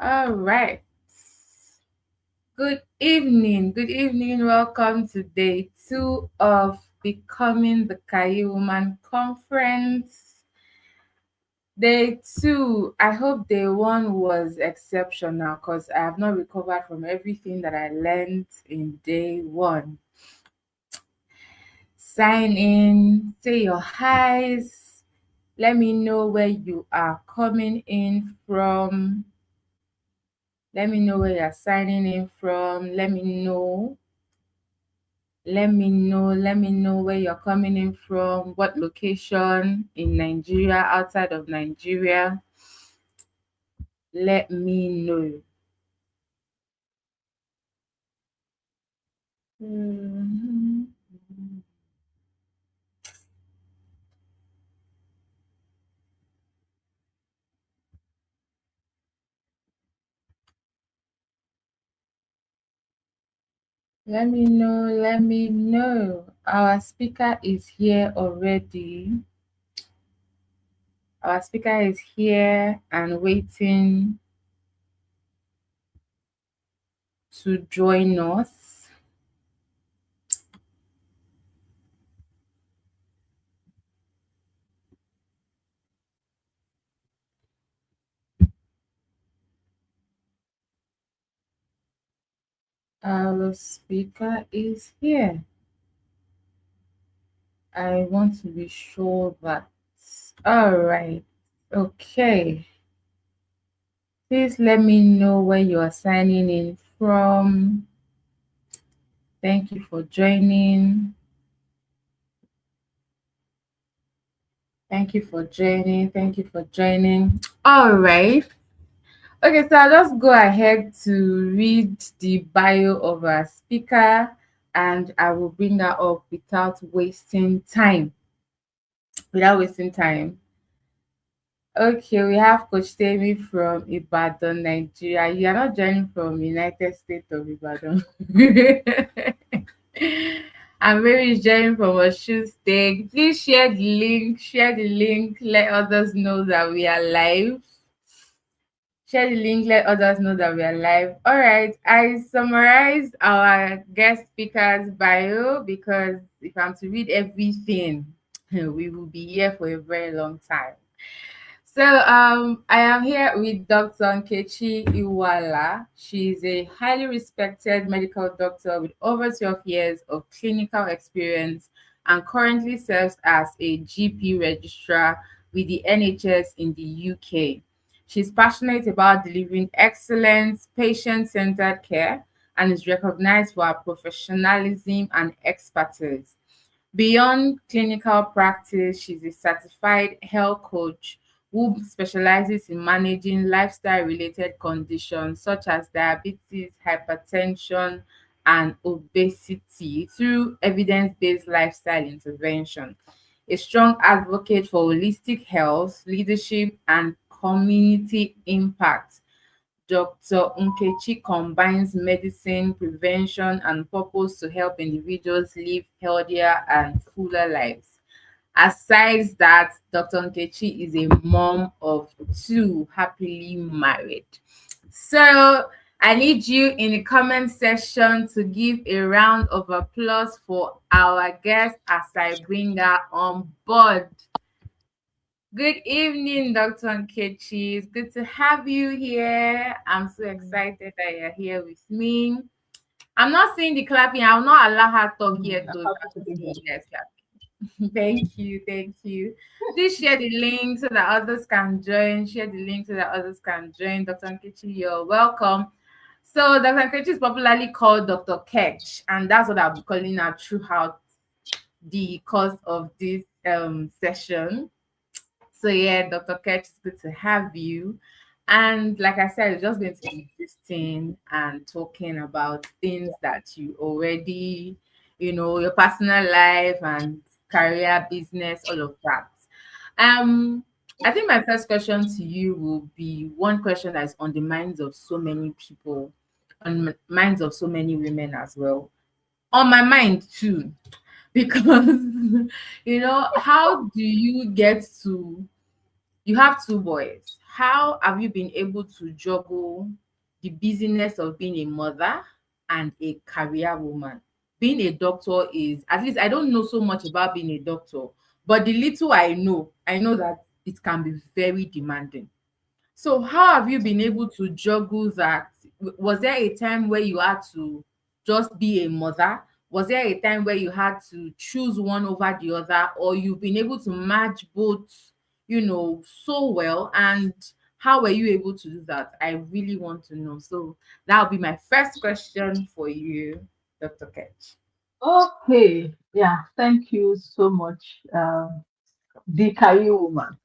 All right. Good evening. Good evening. Welcome to day two of Becoming the Chayil Woman Conference. Day two. I hope day one was exceptional because I have not recovered from everything that I learned in day one. Sign in, say your highs. Let me know where you are coming in from. Let me know where you're signing in from. Let me know where you're coming in from, what location in Nigeria, outside of Nigeria. Let me know. Mhm. Let me know. Our speaker is here already. Our speaker is here and waiting to join us. Our speaker is here. I want to be sure that. All right. Okay. Please let me know where you are signing in from. Thank you for joining. Thank you for joining. Thank you for joining. All right. Okay, so I'll just go ahead to read the bio of our speaker and I will bring her up without wasting time. Without wasting time. Okay, we have Coach Temi from Ibadan, Nigeria. You are not joining from United States of Ibadan. And Mary is joining from Osun State. Please share the link. Share the link. Let others know that we are live. Share the link. Let others know that we are live. All right. I summarized our guest speaker's bio because if I'm to read everything, we will be here for a very long time. So I am here with Dr. Kech Iwala. She's a highly respected medical doctor with over 12 years of clinical experience and currently serves as a GP registrar with the NHS in the UK. She's passionate about delivering excellent patient-centered care and is recognized for her professionalism and expertise. Beyond clinical practice, she's a certified health coach who specializes in managing lifestyle related conditions such as diabetes, hypertension, and obesity through evidence based lifestyle intervention. A strong advocate for holistic health, leadership, and community impact. Dr. Nkechi combines medicine, prevention, and purpose to help individuals live healthier and fuller lives. Aside that, Dr. Nkechi is a mom of two, happily married. So I need you in the comment section to give a round of applause for our guest as I bring her on board. Good evening, Dr. Nkechi. It's good to have you here. I'm so excited that you're here with me. I'm not seeing the clapping. I will not allow her talk yet, though. Happy to be here. Yes, thank you, thank you. Please share the link so that others can join. Share the link so that others can join. Dr. Nkechi, you're welcome. So Dr. Nkechi is popularly called Dr. Kech, and that's what I'll be calling her throughout the course of this session. So yeah, Dr. Kech, it's good to have you. And like I said, it's just going to be gisting and talking about things that you already, your personal life and career, business, all of that. Um, I think my first question to you will be one question that is on the minds of so many people, on minds of so many women as well. On my mind too, because how do you get to You have two boys. How have you been able to juggle the busyness of being a mother and a career woman? Being a doctor is, at least I don't know so much about being a doctor, but the little I know that it can be very demanding. So how have you been able to juggle that? Was there a time where you had to just be a mother? Was there a time where you had to choose one over the other, or you've been able to match both, so well? And how were you able to do that? I really want to know. So that'll be my first question for you, Dr. Ketch. Okay, yeah, thank you so much, the Chayil woman.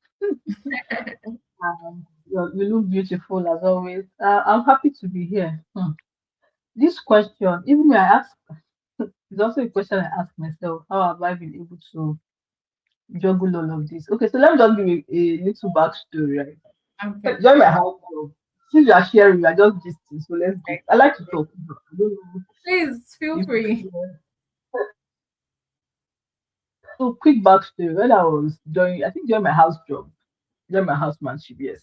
You look beautiful as always. I'm happy to be here. This question, even when I ask, it's also a question I ask myself. How have I been able to juggle all of this? Okay, so let me just give you a little backstory, right? Okay. Join my house job. Since you are sharing, we are just gisting, so let's go. I like to talk. I don't know Please feel if free. so quick backstory. When I was doing, I think during my house job, during my housemanship, yes.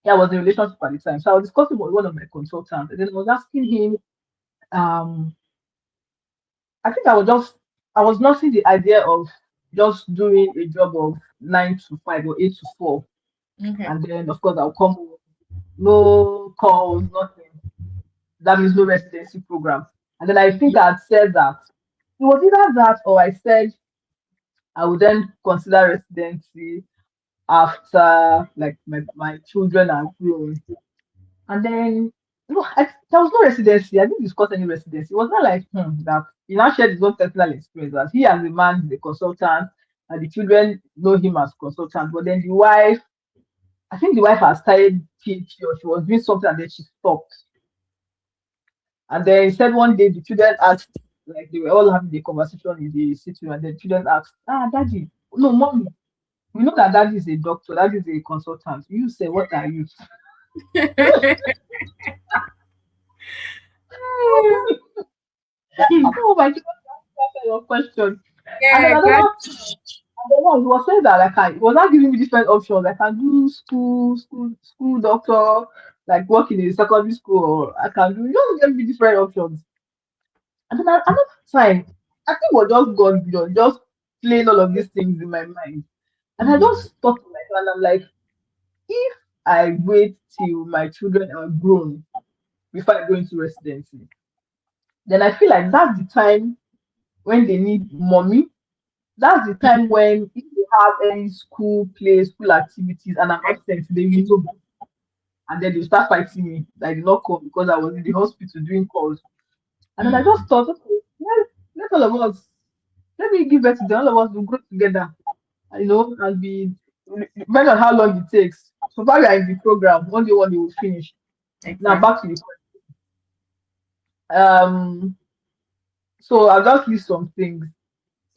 Yeah, I was in a relationship at the time. So I was discussing with one of my consultants, and then I was asking him, um, I was not seeing the idea of just doing a job of 9 to 5 or 8 to 4. Okay. And then, of course, I'll come home, no calls, nothing. That means no residency program. And then I think Mhm. I had said that. It was either that or I said I would then consider residency after like my children are grown. And then no, there was no residency. I didn't discuss any residency. It was not like that he now shared his own personal experience that he as a man is a consultant and the children know him as consultant. But then the wife, I think the wife has started PhD or she was doing something and then she stopped. And then he said one day the children asked, like they were all having a conversation in the sitting room, and the children asked, daddy, no, mommy, we know that daddy is a doctor, daddy is a consultant. You say, what are you? I don't know my children answer your question. And then Yeah, another, got and then one, he was saying that like he was not giving me different options. I can do school doctor, like work in a secondary school, or I can do, just give me different options. And then another time, I think was just God beyond, just playing all of these things in my mind. And I Mhm. just thought to myself, and I'm like, if I wait till my children are grown before I go into residency, then I feel like that's the time when they need mommy. That's the time when if they have any school play, school activities, and I'm absent, they will know. And then they'll start fighting me that I did not come because I was in the hospital doing calls. And then I just Mm. thought, okay, let all of us, let me give birth to them, all of us will grow together, and be, depending on how long it takes. So far, we are in the program, one day will finish. Now, back to Exactly. the question. So I'll just list some things.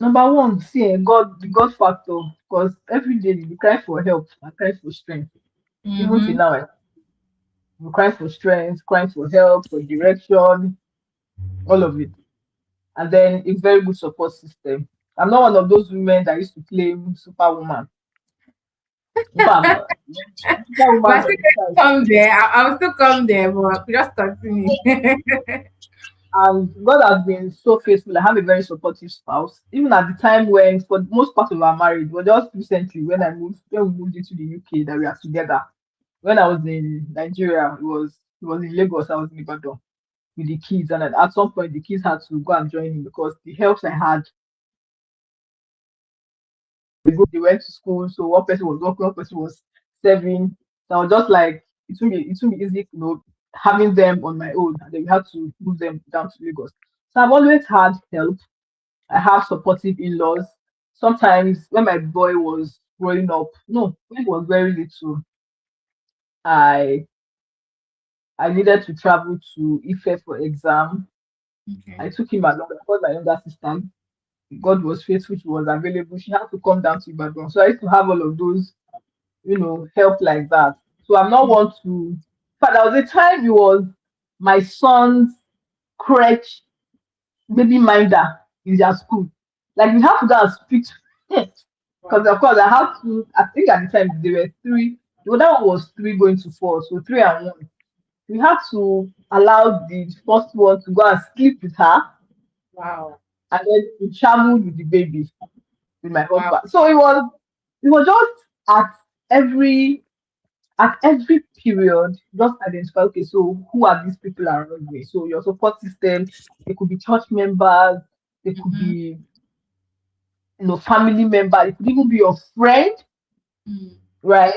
Number one, see, the God factor, because every day you cry for help and cry for strength. Even till Mhm. now, you cry for strength, crying for help, for direction, all of it. And then a very good support system. I'm not one of those women that used to claim superwoman. In fact, superwoman But on still the side. come there. I'll still come there, but just continue. And God has been so faithful. I have a very supportive spouse. Even at the time when, for the most part of our marriage, well, just recently when we moved into the UK, that we are together. When I was in Nigeria, it was in Lagos. I was in Ibadan with the kids, and at some point, the kids had to go and join me because the helps I had, they went to school. So one person was working, one person was serving. So I was just like, it will be easy, having them on my own, and then we had to move them down to Lagos. So I've always had help. I have supportive in-laws. Sometimes when my boy was growing up, no, when he was very little, I I needed to travel to Ife for exam. Okay. I took him along. I called my younger sister. God was faithful. She was available. She had to come down to Ibadan. So I used to have all of those, help like that. So I'm not one to. But there was a time it was my son's crutch baby minder in their school. Like we have to go and speak to him. Because Wow. of course I had to. I think at the time there were three. The other one was three going to four, so three and one. We had to allow the first one to go and sleep with her, Wow. and then we traveled with the baby with my Wow. husband. So it was just every every period, just identify, okay, so who are these people around me? So your support system, they could be church members, they could Mm-hmm. be, family member, it could even be your friend, Mm. right?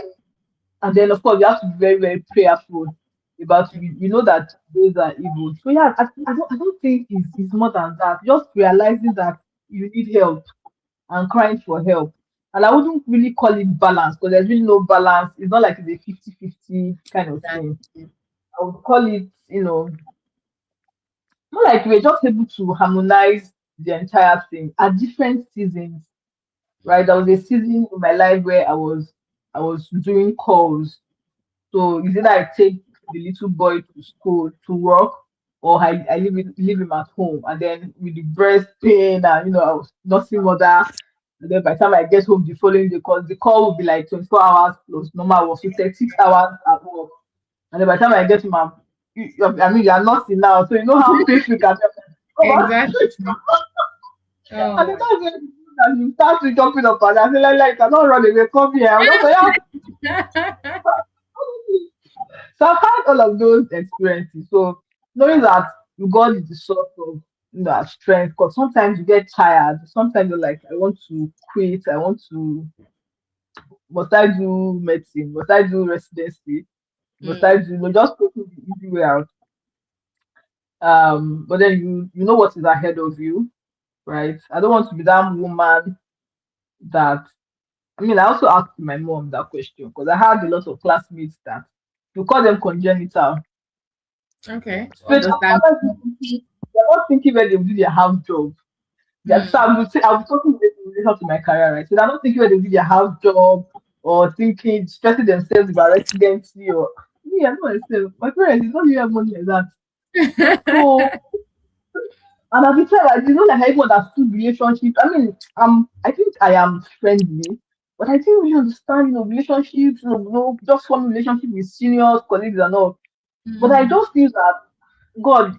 And then of course you have to be very, very prayerful about, we know that those are evil. So yeah, I don't think it's more than that. Just realizing that you need help and crying for help. And I wouldn't really call it balance, because there's really no balance. It's not like it's a 50-50 kind of That's thing. it. I would call it, more like we're just able to harmonize the entire thing at different seasons, right? There was a season in my life where I was doing calls. So it's either I take the little boy to school to work, or I leave him at home. And then with the breast pain and I was nursing mother. And then by the time I get home the following day, because the call will be like 24 hours plus normal work, so 36 hours at work. And then by the time I get home, I mean, you're nursing now, so you know how painful it can be. Come on. Exactly. And Oh then my that's when you start to jumping up and I feel like, I cannot run away, come here. I will just say, yeah. God. So I've had all of those experiences. So knowing that God is the source of our strength, because sometimes you get tired. Sometimes you're like, I want to quit. I want to. Must I do medicine? Must I do residency? Must I Mm. do? Just taking the easy way out. But then you know what is ahead of you, right? I don't want to be that woman that. I mean, I also asked my mom that question because I had a lot of classmates that you call them congenital. Okay. What Straight does up, that they're not thinking where they will do their house job. So mean? I was talking in relation to my career, right? So they're not thinking where they will do their house job, or thinking, stressing themselves about residency, or me, I know myself. My parents, it's not really have money like that. Mm. So, and at the time, I did not like I even understood relationships. I mean, I think I am friendly, but I didn't really understand, relationships, just forming relationship with seniors, colleagues, and all. But I Mm. just feel that God,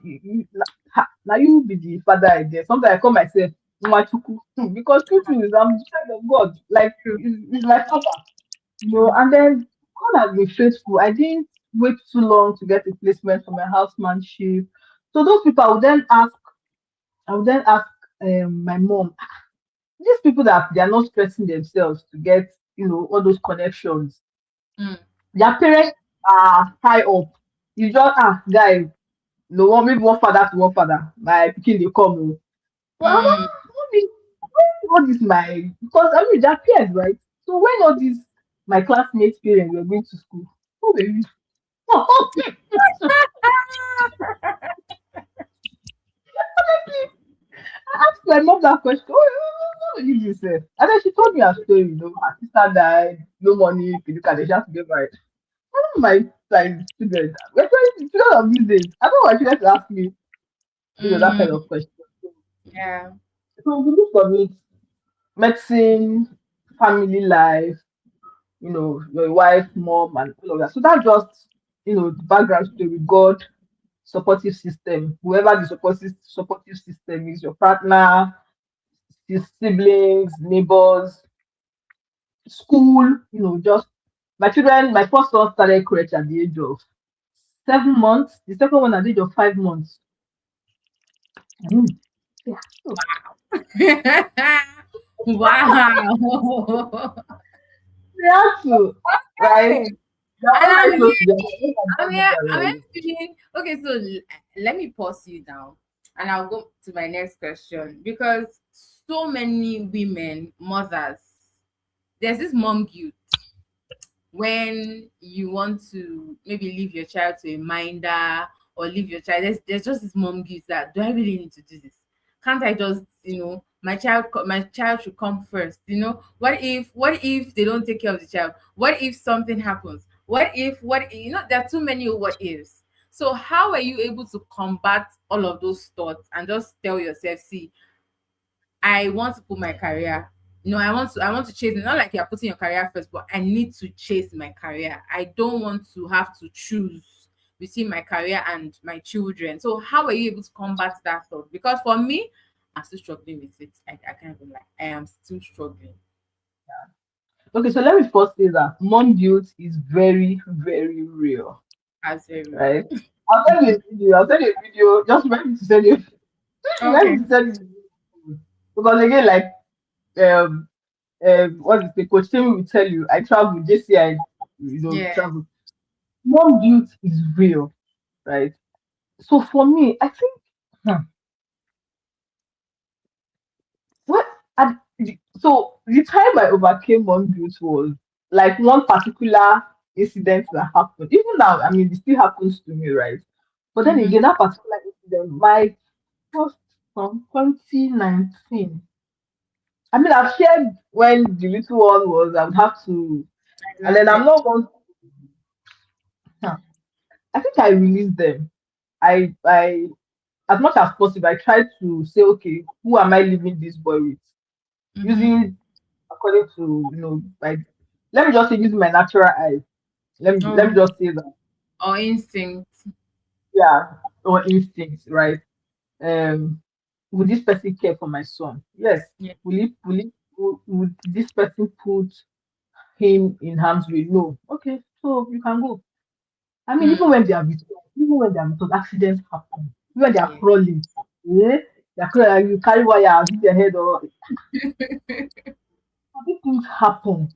now you be the father again. Sometimes I call myself Nwachukwu, because truth is, I'm the child of God. Like, True. he's my father, True. And then God has been faithful. I didn't wait too long to get a placement for my housemanship. So those people, I would then ask my mom, these people that they are not stressing themselves to get, all those connections. Mm. Their parents are high up. You just guys, no one, maybe one father to one father. My pikin dey come. Oh. Well, Mm. mommy, when all this my, because I mean they're peers, right? So when all these my classmates' parents were going to school, who were you? Honestly, I asked my mom that question. What did you say? And then she told me her story. Her sister died, no money. Look at, she has to get married. I don't know my like children. We're children of these days. I don't want my children to ask me, that kind Mm. of question. Yeah. So we look for it, medicine, family life, your wife, mom, and all of that. So that's just, the background story. God, supportive system, whoever the supportive system is, your partner, his siblings, neighbors, school, just my children. My first son started crèche at the age of 7 months. The second one at the age of 5 months. Mm. Yeah. So Wow. they have to, right? Hey. They're And all very close to them. I think I'm I'm done here, with I'm here already. feeling okay. So let me pause you down, and I'll go to my next question because so many women, mothers, there's this mom guilt when you want to maybe leave your child to a minder or leave your child. There's just this mom guilt that do I really need to do this? Can't I just my child should come first? What if they don't take care of the child? What if something happens? What if there are too many what ifs. So how are you able to combat all of those thoughts and just tell yourself, see, I want to put my career. No, I want to chase, not like you're putting your career first, but I need to chase my career. I don't want to have to choose between my career and my children. So how are you able to combat that thought? Because for me, I'm still struggling with it. I can't even lie. I am still struggling. Okay, so let me first say that mom guilt is very, very real, As very real. right? I'll send you a video. I'll send you a video. Just remember to send you. Okay. Remember to send you. Because again, like um what is the coach Timmy will tell you, I travel, JCI, Yeah. travel. Mom guilt is real, right? So for me, I think hmm, what I, so the time I overcame mom guilt was like one particular incident that happened. Even now, I mean, it still happens to me, right? But then Mm-hmm. again, that particular incident, my first from 2019. I mean, I've shared when the little one was, I would have to, and then I'm Exactly. not going to, I think I released them. I as much as possible, I tried to say, okay, who am I leaving this boy with? Mm-hmm. Using according to like let me just say using my natural eyes. Let me Oh, just say that or instinct. yeah, or instincts, right? Um, would this person care for my son? Yes. Yeah. Would this person put him in harm's way? No. Okay, so you can go. I mean, Mm. even when they are with us, accidents happen. Even when they are Yeah. crawling, yeah, they are crawling, you carry wire, hit their head, or these things happen.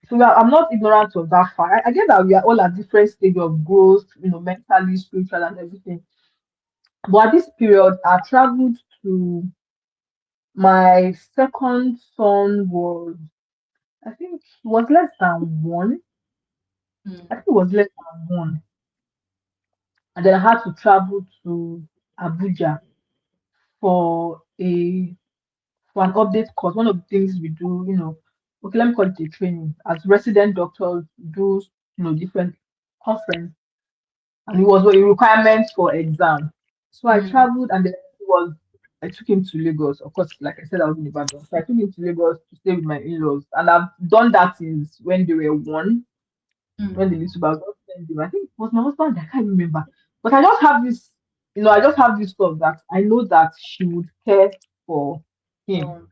So I'm not ignorant of that fact. I get that we are all at different stage of growth, mentally, spiritual, and everything. But at this period, I traveled to my second son was, I think, he was less than one. I Mm. think it was less than one, and then I had to travel to Abuja for a for an update course. One of the things we do, okay, let me call it a training. As resident doctors, do different conference, and it was a requirement for exam. So I Mm. traveled, and then I took him to Lagos. Of course, like I said, I was in Ibadan, so I took him to Lagos to stay with my in-laws, and I've done that since when they were one, when Mm. they used to about send him. I think it was my husband. I can't remember, but I just have this, I just have this thought that I know that she would care for him. Oh,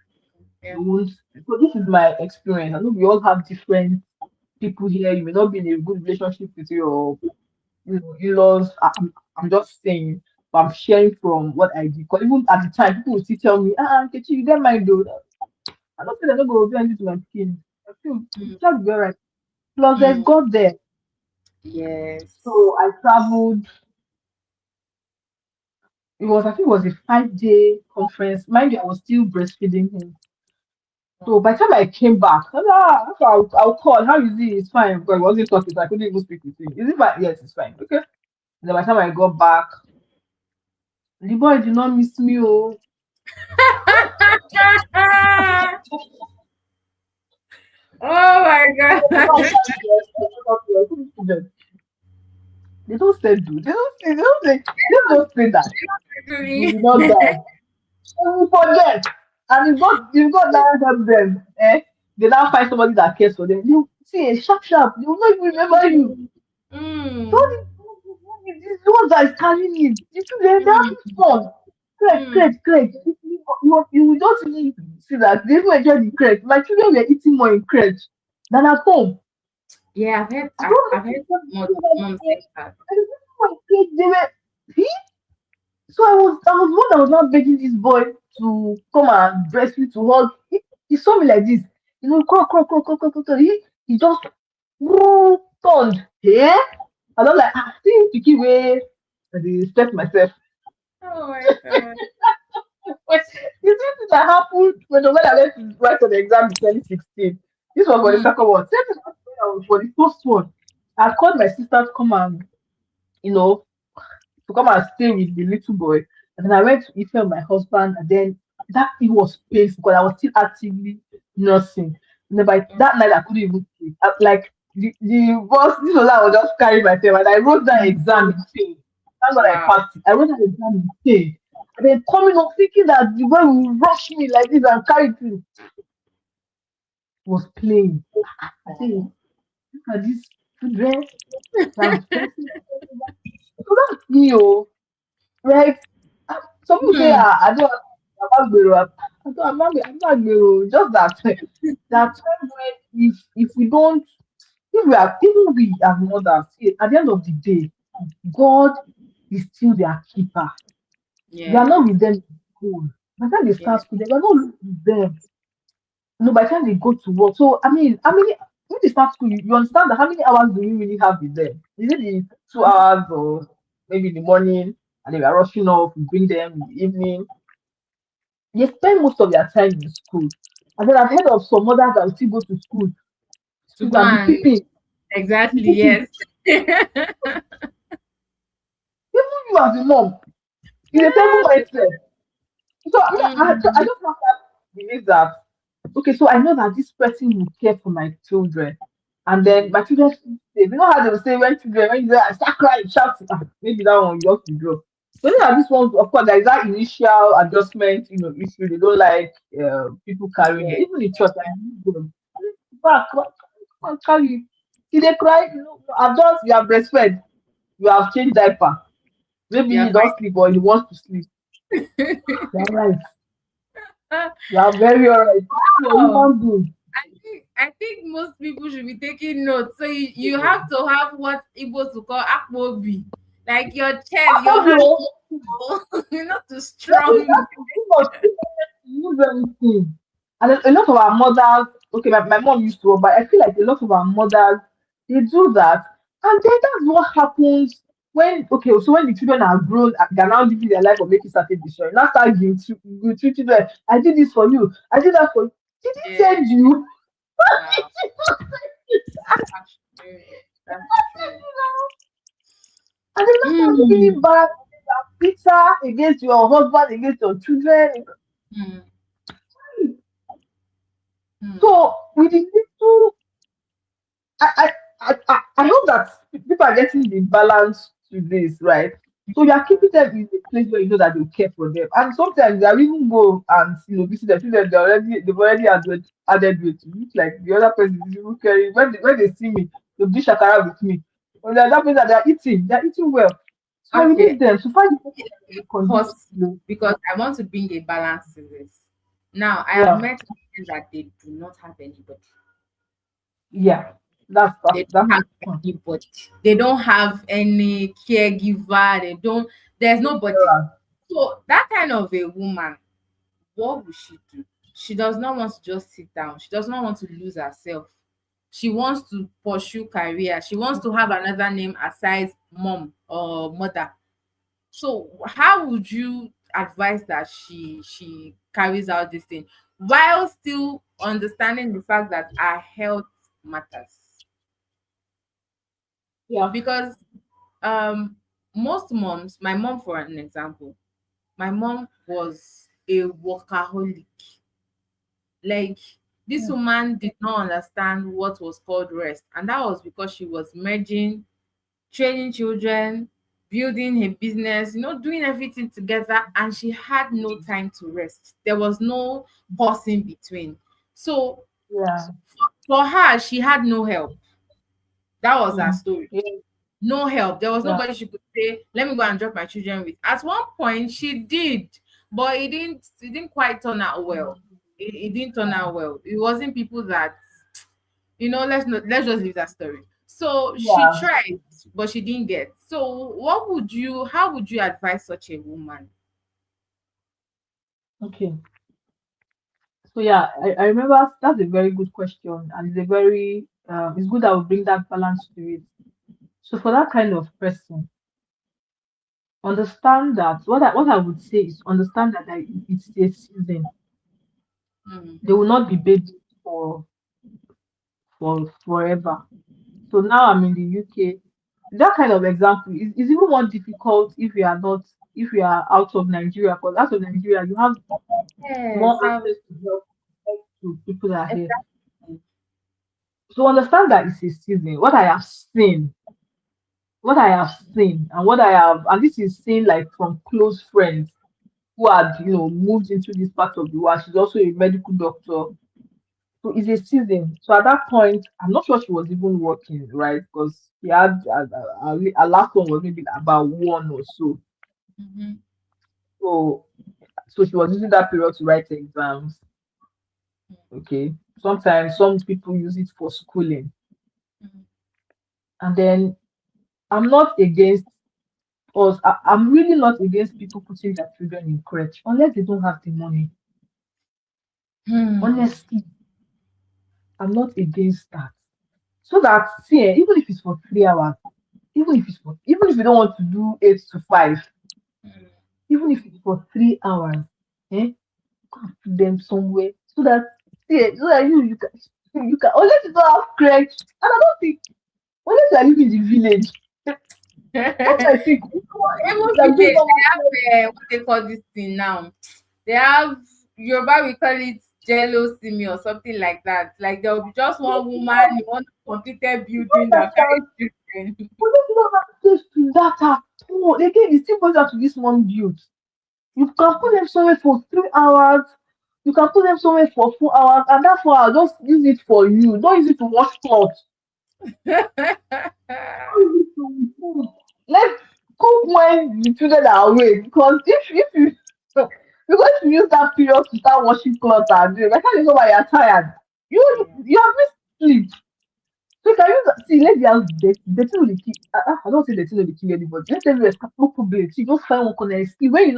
She yeah. won't. So this is my experience. I know we all have different people here. You may not be in a good relationship with your in-laws. I'm just saying, but I'm sharing from what I did. Because even at the time, people would still tell me, Kechi, you get my though. I don't think they're not going to do anything to my skin. I feel Mm. it's just be alright. Plus, there's Mm. God there. Yes. So I traveled. I think it was a 5 day conference. Mind you, I was still breastfeeding him. So Oh. by the time I came back, so I'll call. How is it? It's fine. Because I wasn't talking, so I couldn't even speak with him. Is it fine? Yes, it's fine. Okay. And then by the time I got back, the boy did not miss me. Oh, Oh my I don't god. know why children. They don't say do. They don't say that. They Actually. will not die. They will forget. And if God now help them, they now find somebody that cares for them. You see, sharp, sharp. They will not even remember you. So Mm. this ones that is carrying him, you see, they're Mm. having fun. Correct, Mm. correct, correct. You will just really see that they even enjoy the crate. My children were eating more in crate than at home. Yeah, I've heard I I've, don't I've know heard what mom, mom saying that. they were. See? So I was one that was not begging this boy to come and breastfeed to hug. He saw me like this, crawl, crawl, crawl, crawl, crawl, crawl, crawl. He just turned. Yeah? I don't like see to keep way I dey respect myself. Oh my god. But you see that happened when I went to write for the exam in 2016. This was for the Mm. second one. Same thing happened when I was for the first one. I called my sister to come and you know to come and stay with the little boy. And then I went to Ife with my husband, and then that it was painful because I was still actively nursing. And then by that night, I couldn't even sleep. Like the boss, I was just carrying myself, and I wrote that exam in pain. Thank God I Wow. passed it. I wrote that exam in pain. And then coming up thinking that the boy will rush me like this and carry it through. was playing. I say, look at these children that stressing. So that's me, oh, right? Some people say, Hmm. I don't, I'm not Gbero. I'm not Gbero. Just that, that time when if we don't, if we are, even we as mothers, see, at the end of the day, God is still their keeper. We are not Yes. with them in school. By the time they Yeah. start school, we are not with them. No, by the time they go to work. So I mean, how many when they start school, you understand that how many hours do you really have with them? Is it the 2 hours or maybe in the morning and they are rushing off, you bring them in the evening? They spend most of their time in school. And then I've heard of some mothers that will still go to To school go and be and peeping, exactly, peeping. yes. Even you as a mom, it's a terrible mindset. So I Mm. just have that belief that okay, so I know that this person will care for my children, and then Mm. my children feel safe. You know how they will say when you say, I start crying, shouting, maybe that one you have to draw. So yeah, this one, of course, there is that initial adjustment, issue. They don't like people carrying them. Yeah. Even in church, I use them. Back, come and carry. See they cry, I've just you have breastfed, you have changed diaper. Maybe Yeah, you don't sleep or you want to sleep. fine. You're right. You are very alright. You're a Wow. human being. I think most people should be taking notes. So you have to have what Igbo to call akpobi. Like your chest, your hand, Akpabio, you're not too that is strong. use everything. And a lot of our mothers, okay, my mom used to work, but I feel like a lot of our mothers, they do that. And then that's what happens when, okay, so when the children are grown, they're now living their life or making certain decisions. Now start you treat children, I did this for you, I did that for you. Did he Yeah. send you? Wow. That's true. That's true. And then now start Mm. feeling bad, bitter against your husband, against your children. Mm. Mm. So with the little I, I hope that people are getting the balance to this, right? So you are keeping them in a place where you know that they'll care for them. And sometimes they even go and visit them, see them, they've already added weight. It looks like the other person is even carrying when they see me, they'll do shakara with me. But the other person that they're eating well. So you Okay. need them to find Let me the condition. pause because I want to bring a balance to this. Now, I have Yeah, met women that they do not have anybody. yeah. That's They don't that's have anybody. They don't have any caregiver. They don't. There's nobody. So that kind of a woman, what will she do? She does not want to just sit down. She does not want to lose herself. She wants to pursue career. She wants to have another name aside mom or mother. So how would you advise that she carries out this thing while still understanding the fact that our health matters? yeah. Because um most moms, my mom for an example, my mom was a workaholic. Like this Yeah. woman did not understand what was called rest, and that was because she was merging training children, building a business, doing everything together, and she had no time to rest. There was no pause in between. So Yeah. for her, she had no help. That was her Mm. story. Yeah. No help. There was Yeah. nobody she could say, let me go and drop my children with. At one point, she did, but it didn't quite turn out well. It didn't turn out well. It wasn't people that let's just leave that story. So she Yeah. tried, but she didn't get. So how would you advise such a woman? Okay. So yeah, I remember that's a very good question, and it's good that we bring that balance to it. So for that kind of person, understand that what I would say is understand that it's a season. Mm. They will not be babies for forever. So now I'm in the UK. That kind of example is even more difficult if we are out of Nigeria. Because out of Nigeria, you have more Yes, access to help to people that are here. exactly. So understand that it's a season. What I have seen and this is seen like from close friends who had, moved into this part of the world. She's also a medical doctor. So it's a season. So at that point, I'm not sure she was even working, right? Because she had her last one was maybe about one or so. Mm-hmm. So she was using that period to write exams. Okay. Sometimes some people use it for schooling. Mm-hmm. And then I'm not against us. I'm really not against people putting their children in crèche unless they don't have the money. Hmm. Honestly, I'm not against that. So that see, even if it's for 3 hours, even if you don't want to do 8 to 5, even if it's for 3 hours, eh, go and put them somewhere so that see, so that you can unless you don't have crèche. And I don't think unless you are living in the village, what I think Even like this village, normal crèche. they have what they call this thing now. They have Yoruba, we call it jello simi or something like that. Like there will be just one woman in one completed You don't building that understand. carries children. Unless you don't have access to that at all. Again, it still goes out to this one build. You can put them somewhere for 3 hours. You can put them somewhere for 4 hours, and that 4 hours, just use it for you. Don't use it to wash clothes. Don't use it to food. Let's cook when the children are awake. Because if you because if you use that period to start washing clothes and doing, by the time you know why you're tired, Yeah. you have missed sleep. So you can use that. See, let the house be dirty. Dirty will dey kill. I don't say dirty no dey kill anybody. Let everywhere start no problem. See, just find one corner sleep. When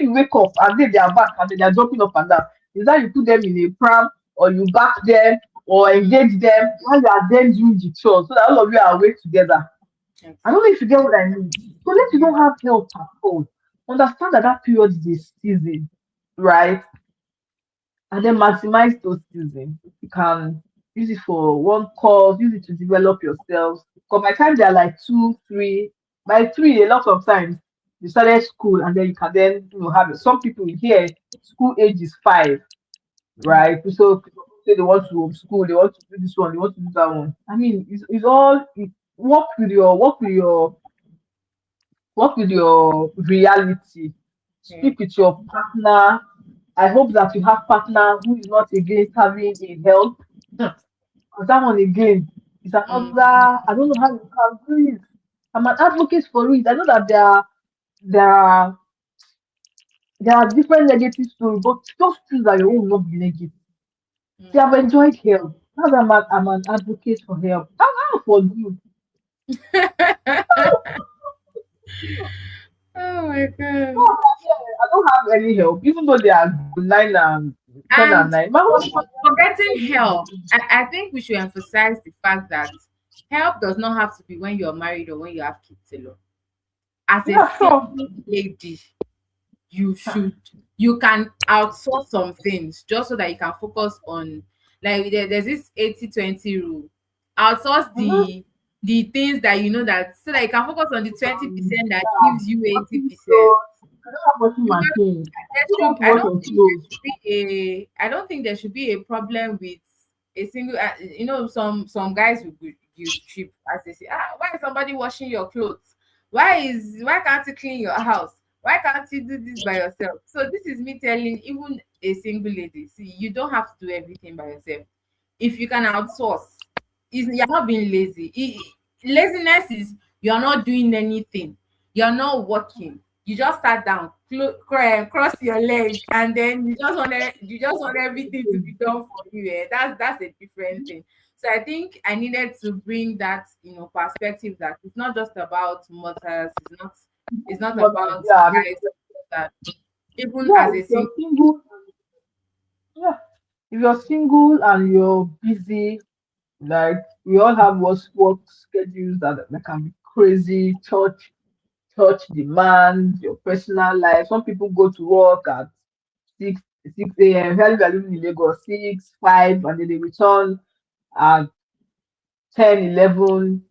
you wake up and then they are back and then they are jumping up and down, is that you put them in a pram or you back them or Mm, engage them while you are then doing the chores so that all of you are awake together. I don't know if you exactly. get what I mean. So let you Yeah. don't have help at all. Understand that that period is a season, right? And then maximize those seasons. You can use it for one course, use it to develop yourselves. Because by the time they're like two, three, by three, a lot of times you started school and then you can then have it. Some people here, school age is 5, Mm, right? So people say they want to homeschool, they want to do this one, they want to do that one. I mean, it's all work with your reality. yeah. Speak with your partner. I hope that you have partner who is not against having a help. Because that one again is Mm, another, I don't know how you can do it. I'm an advocate for it. I know that there are there are different negative stories, but just choose that your own will not be negative. See, I've mm. enjoyed help. That's why I'm an advocate for help. I'm for you. Oh my No, god. I don't have any help, even though they are 10 and And 9. My husband for getting help, I think we should emphasize the fact that help does not have to be when you're married or when you have kids alone. As a yeah, sure. single lady, you should you can outsource some things just so that you can focus on, like there's this 80-20 rule. Outsource Mhm. the things that you know, that so that you can focus on the 20% that Yeah. gives you Washing 80%. clothes. I don't have washing Because machine. there You should want to I wash don't your think there clothes. should be I don't think there should be a problem with a single, some guys will use trip as they say, why is somebody washing your clothes, why can't you clean your house, why can't you do this by yourself? So this is me telling even a single lady, see, you don't have to do everything by yourself. If you can outsource, you're not being lazy. Laziness is you're not doing anything, you're not working, you just sat down, cross your leg, and then you just want everything to be done for you. That's a different thing. So I think I needed to bring that, perspective, that it's not just about mothers, it's not Mothers, about yeah, I mean, guys, that even yeah, as a if you're single. single, yeah, if you're single and you're busy, like we all have work schedules that can be crazy, church demand, your personal life. Some people go to work at 6, 6 a.m. Here we are living in Lagos, 6, 5, and then they return at 10, 11.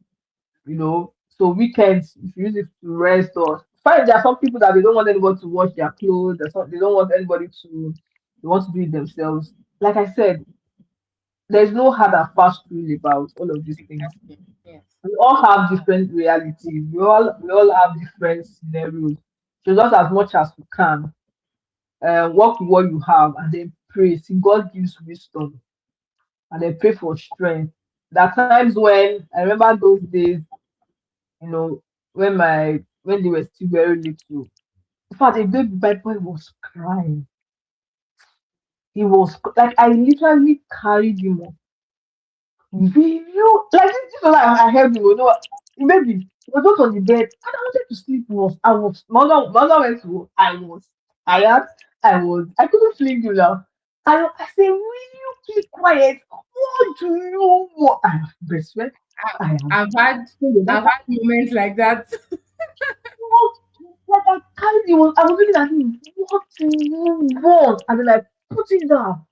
So weekends, if you use it to rest or fine, there are some people that they don't want anybody to wash their clothes, they don't want anybody to, they want to do it themselves. Like I said, there's no hard and fast rule about all of these things. Exactly. Yes. We all have different realities. We all have different scenarios. So just as much as we can, work with what you have and then pray, see God gives wisdom, and then pray for strength. There are times when I remember those days, you know, when they were still very little. In fact, a baby boy was crying. He was like I literally carried him up. You like this was like I heard you know what maybe he was just on the bed and I wanted to sleep was I was mother went to work. I was tired. I couldn't sleep you now. I said, will you keep quiet? What do you want? I am breastfed. I- I am I've had I've had moments like that. what like I carried him I was looking at him, what do you want? And then I put it down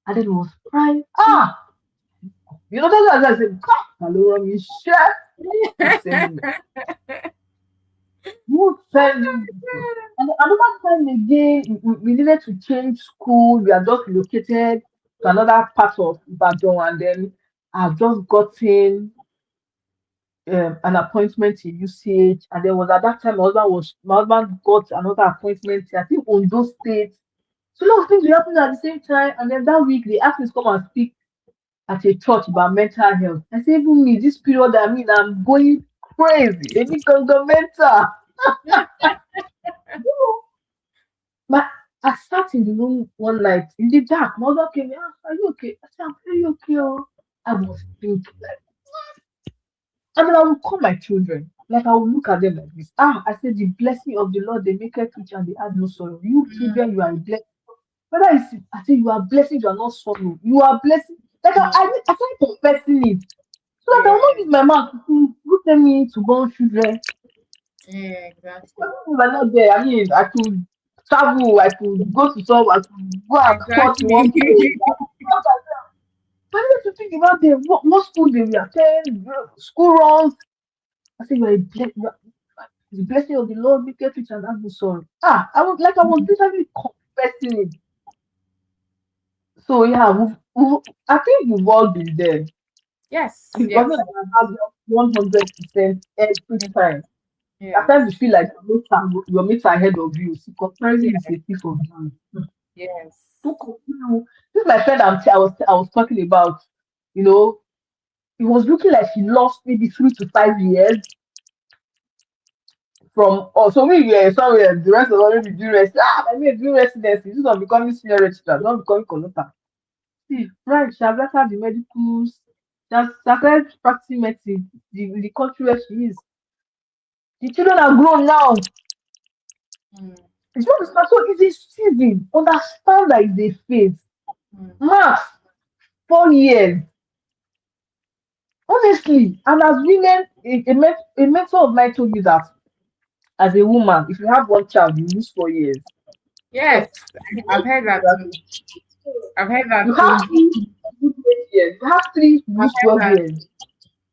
and then he was crying. Ah, you know that's what I said, God, hello, Michelle. Who send him who send him this? And another time again, we needed to change school. We are just relocated to another part of Ibadan, and then I've just gotten an appointment in UCH. And then was at that time my husband got another appointment, I think on those states. So a lot of things were happening at the same time. And then that week they asked me to come and speak at a church about mental health. I said, even me, this period I'm going crazy. Any mental. My I sat in the room one night in the dark. My husband came in, are you okay? I said, I'm very okay. Oh. I was thinking, like, and then I will call my children. Like I will look at them like this. I said, the blessing of the Lord, they make it rich and they add no sorrow. You children, you are a blessing. Whether it's, I say, you are blessing, you are not sorrow. You are blessing. Like Mm, I started confessing it. So that I will not yeah, use my mouth to tell me to go on children. yeah, If exactly. I not there, I mean, I could travel, I could go to some, I could go and sport in one place. Exactly. I need to think about them. What school they will attend, school runs. I say, you are a the blessing of the Lord make it rich and add no sorrow. I was literally confessing it. So yeah, I think we've all been there. Yes, It wasn't yes, like I have 100% every mm, time. At yes, times you feel like your mates are ahead of you. See, comparison is yeah, a thief of joy. yes. Don't compare. This is my friend I was talking about. You know, it was looking like she lost maybe 3 to 5 years from. Oh, so we were somewhere. The rest of us maybe doing I mean, doing residency. This one becoming senior registrar, not becoming consultant. See, right? She has left the medicals. Just started practicing medicine. The country where she is. The children are grown now. Mm, It's not so it's a season. Understand that it's a phase. mm, Max 4 years. Honestly, and as women, a mentor of mine told me that as a woman, if you have one child, you lose 4 years. So yes, I've heard that too. I've heard you that have too. three, you lose 8 years. You have three, you I've lose heard 12 that. years.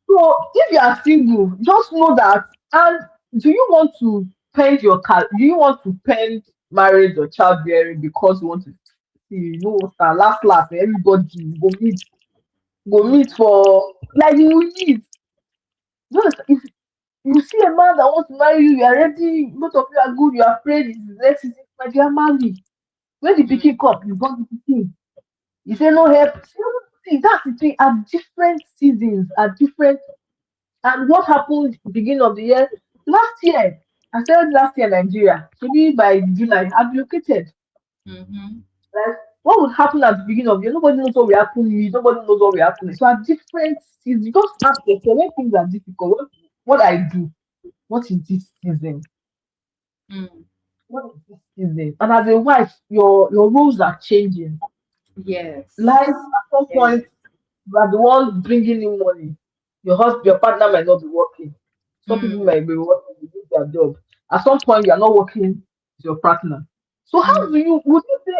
So if you are single, just know that. And do you want to do you want to pend marriage or childbearing because you want to see, last, everybody go meet Mm, for like you need. Just if you see a man that wants to marry you, you are ready, both of you are good, you are prayed, it's the next season, but you are married. When the mm, picking come, you born the pikin. You say no mm. help. See, that's the thing. At different seasons, at different and what happened beginning of the year? Last year, I said last year Nigeria, maybe by July, I've relocated. Mhm. Like what would happen at the beginning of the year? Nobody knows what will happen. Nobody knows what will happen. So at different seasons, you just ask yourself when things are difficult. What I do? What is this season? Mm. What is this season? And as a wife, your roles are changing. Life Yes. at some Yes. point, you are the one bringing in money. Your partner might not be working. Some people Mm. might be working, they do their job. At some point, you are not working with your partner. So how Mm. would you say,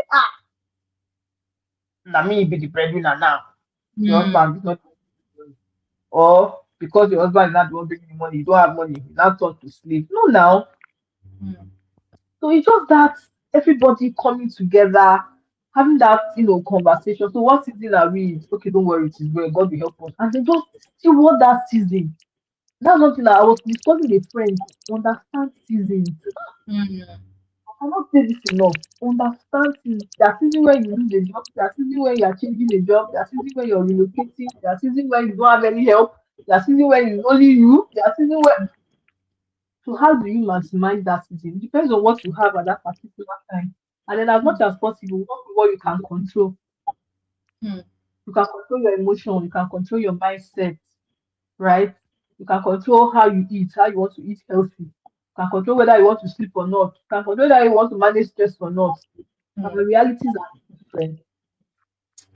na me be the breadwinner now? Your Mm. husband is not, or because your husband is not the one bringing the money, you don't have money, you now turn to slave. No, now. Mm. So it's just that everybody coming together, having that conversation. So what season are we in? Okay, don't worry, it is well. God will help us. And then just see what that season. That's something that I was discussing with a friend. Understand seasons. Mm. cannot say this enough. Understand things. There are seasons when you lose a job. There are seasons when you are changing a job. There are seasons when you're relocating. There are seasons when you don't have any help. There are seasons when it's only you. There are seasons when. So how do you maximize that season? It depends on what you have at that particular time. And then as much as possible, work with what you can control. Hmm. You can control your emotion. You can control your mindset, right? You can control how you eat, how you want to eat healthy. You can control whether you want to sleep or not. You can control whether you want to manage stress or not. Hmm. Our realities are different.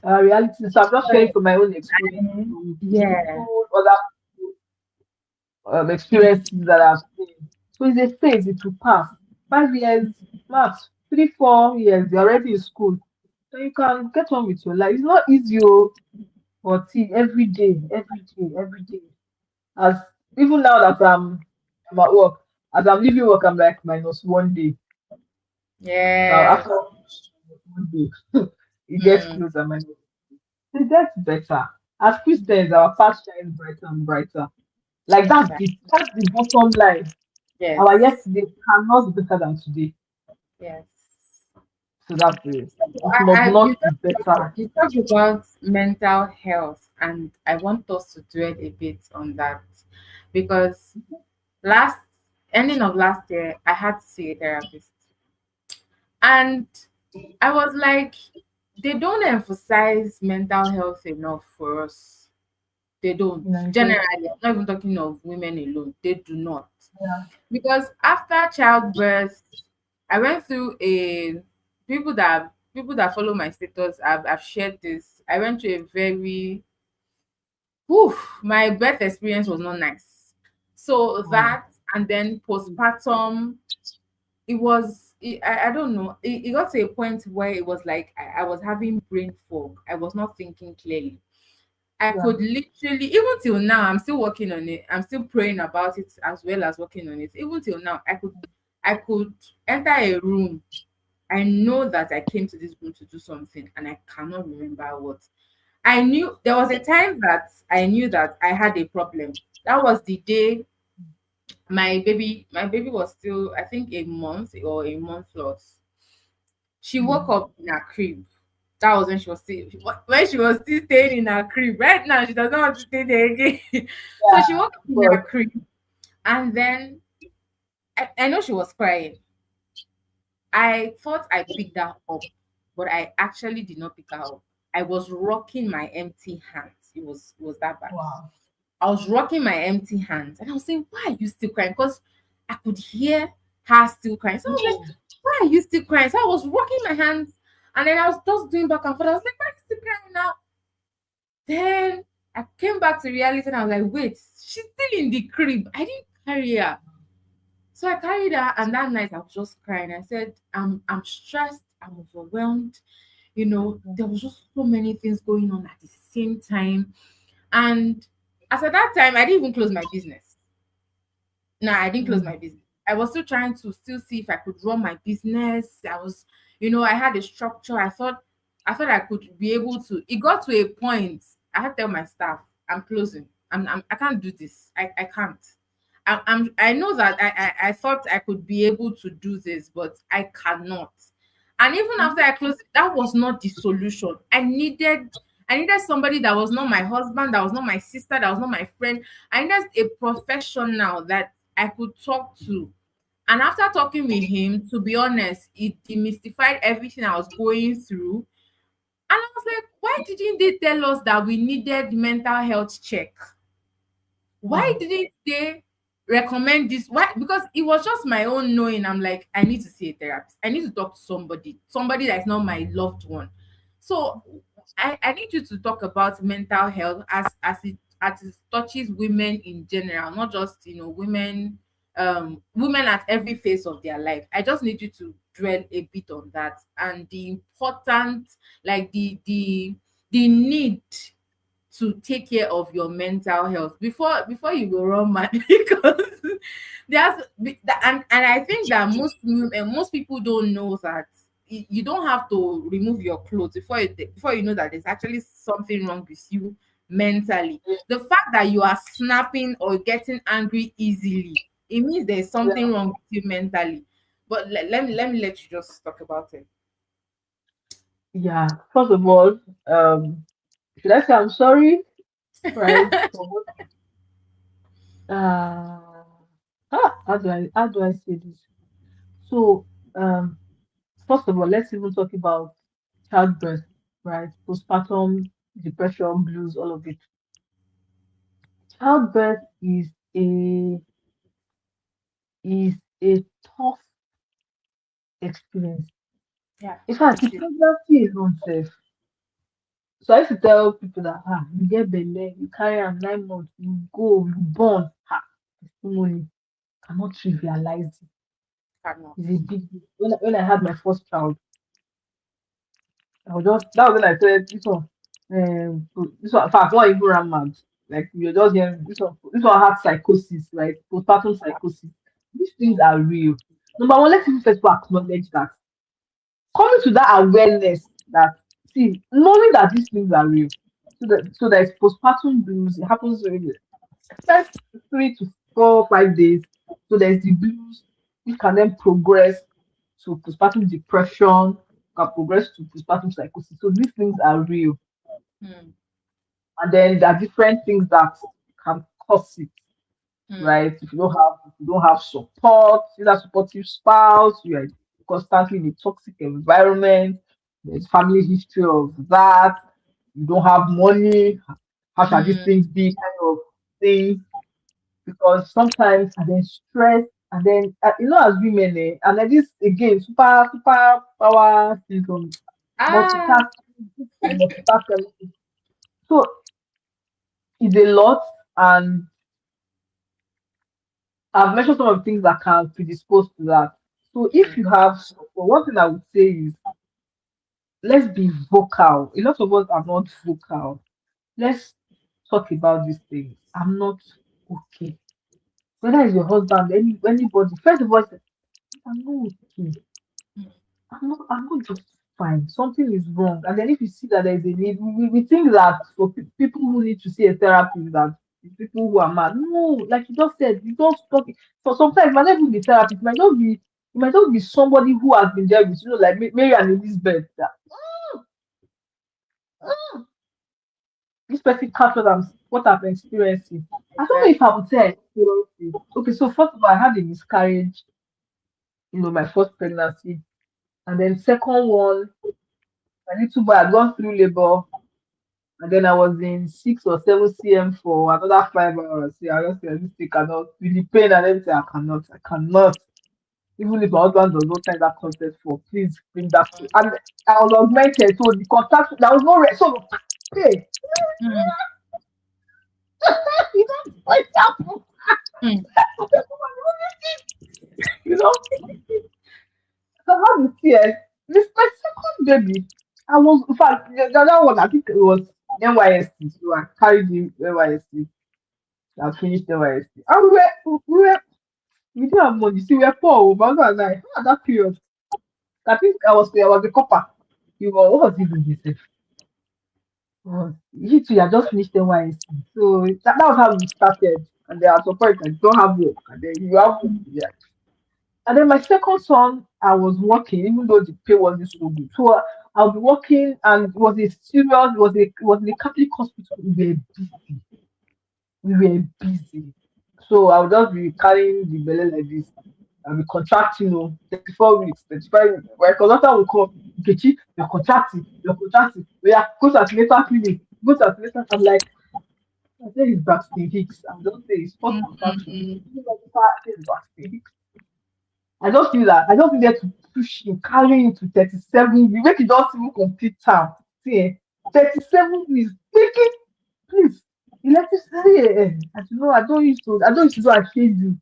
Our realities. So I'm just sharing from my own experience. With Yeah. people, other experiences that I've seen. So it's a phase. It will pass. 5 years, max 3, 4 years. You're already in school, so you can get on with your life. It's not easy, oh, but see, every day, every day, every day. As even now that I'm at work, as I'm leaving work, I'm like minus 1 day. Now Yes. after 1 day, it gets Hmm. closer. Minus. It gets better. As Christians, our path shines brighter and brighter. Like Exactly. that's the bottom line. Our Yes. yesterday cannot be better than today. Yes. So that's it. It must I not be better. you talked about mental health, and I want us to dwell a bit on that because last ending of last year, I had to see a therapist, and I was like, they don't emphasize mental health enough for us. They don't. In Nigeria. Generally, I'm not even talking of women alone. They do not. Yeah. Because after childbirth, I went through a people that follow my status. I've shared this. I went through a very whew, my birth experience was not nice. So Wow. that and then postpartum, I don't know. It got to a point where it was like I was having brain fog. I was not thinking clearly. I Yeah. could literally, even till now, I'm still working on it. I'm still praying about it as well as working on it. Even till now, I could enter a room. I know that I came to this room to do something and I cannot remember what. I knew there was a time that I knew that I had a problem. That was the day my baby was still, I think, a month or a month plus. She woke Mm. up in her crib. That was when she was still staying in her crib. Right now, she does not want to stay there again. So she Yeah. woke up in her But crib, and then I know she was crying. I thought I picked her up, but I actually did not pick her up. I was rocking my empty hands. It was that bad. wow. I was rocking my empty hands, and I was saying, "Why are you still crying?" Because I could hear her still crying. So I was like, Mm. "Why are you still crying?" So I was rocking my hands, and then I was just doing back and forth. I was like, "Why are you still crying now?" Then I came back to reality, and I was like, "Wait, she's still in the crib. I didn't carry her." So I carried her, and that night I was just crying. I said, I'm stressed. I'm overwhelmed. There was just so many things going on at the same time, and as at that time, I didn't even close my business. No, I didn't close Mm. my business. I was still trying to still see if I could run my business. I had a structure. I thought I could be able to. It got to a point. I had to tell my staff, I'm closing. I can't do this. I can't. I know that I thought I could be able to do this, but I cannot. And even after I closed, that was not the solution. I needed somebody that was not my husband, that was not my sister, that was not my friend. I needed a professional that I could talk to. And after talking with him, to be honest, it demystified everything I was going through. And I was like, why didn't they tell us that we needed mental health check? Why Wow. didn't they recommend this? Why? Because it was just my own knowing. I'm like, I need to see a therapist. I need to talk to somebody that's not my loved one. So I need you to talk about mental health as it touches women in general, not just women at every phase of their life. I just need you to dwell a bit on that and the important, like the need to take care of your mental health before you go run mad because and I think that most people don't know that you don't have to remove your clothes before you know that there's actually something wrong with you mentally. The fact that you are snapping or getting angry easily, it means there's Yeah. something wrong with you mentally. But let me let you just talk about it. Yeah. First of all, should I say I'm sorry, right? For what? Uh, how do I say this? So, first of all, let's even talk about childbirth, right? Postpartum depression, blues, all of it. Childbirth is a tough experience. Yeah, In fact, the it is. pregnancy is unsafe. So I used to tell people that you get belle, you carry am 9 months, you go, you born, testimony cannot trivialize it. Cannot. It's a big deal. When I had my first child, I was just that was when I said this one in fact one even ran mad. Like we were just hearing this one had psychosis, right? Postpartum psychosis. These things are real. Number one, let's even first of all acknowledge that. Coming to that awareness that see, knowing that these things are real. So there's postpartum blues, it happens in the first 3 to 4, 5 days. So there's the blues, which can then progress to postpartum depression, can progress to postpartum psychosis. So these things are real. Hmm. And then there are different things that can cause it, Hmm. right? If you don't have support, either supportive spouse, you are constantly in a toxic environment, there's family history of that, you don't have money, how shall these Hmm. things be kind of thing? Because sometimes and then stress and then as women and then this again super power syndrome, Ah. multitasking, multitask everything. So it's a lot, and I've mentioned some of the things that can predispose to that. So if Hmm. you have support, one thing I would say is let's be vocal. A lot of us are not vocal. Let's talk about these things. I'm not okay. Whether it's your husband, anybody, first of all, say, I'm not okay. I'm not just fine. Something is wrong. And then if you see that there is a need, we think that for people who need to see a therapist, that it's people who are mad. No, like you just said, you don't talk. So sometimes it might not even be therapist, it might just be somebody who has been there with like Mary and Elizabeth. That "Mm, this person catch what I'm experiencing. I don't know if I Exactly. would say I experienced it. Okay, so first of all, I had a miscarriage, my first pregnancy. And then second one, my little boy had gone through labor. And then I was in 6 or 7 cm for another 5 hours. See, I just said, this thing cannot, with the pain and everything, I cannot. Even if my husband does not sign that consent for, please bring that food. And I was augmented, so the contact, there was no rest. So, hey, Hmm. you don't wait up. Hmm. You know, so how you see it? This my second baby. I was, in fact, the other one, I think it was NYST. So I carried the NYST. I finished NYST. And we didn't have money. See, we were poor. But I was like, that period. I think I was a copper. What was he doing himself? He too, had just finished NYSC. So that was how we started. And then at some point, I don't have work. And then you have work. Yeah. And then my second son, I was working, even though the pay wasn't so good. So I'll be working, and it was in a Catholic hospital. We were busy. So I'll just be carrying the belly like this. I'll be contracting, 34 weeks, 35 weeks. My consultant will come, Nkechi, you're contracting. Yeah, go to antenatal clinic, go to antenatal. I'm like, I say it's Braxton Hicks. I'm just saying it's post contraction. Hmm. It's Braxton Hicks. I just feel that I just needed to push him, carry him to 37 weeks. Make it just even complete time. See, 37 weeks. Thinking, please, electricity. As you know, I don't used to do a schedule.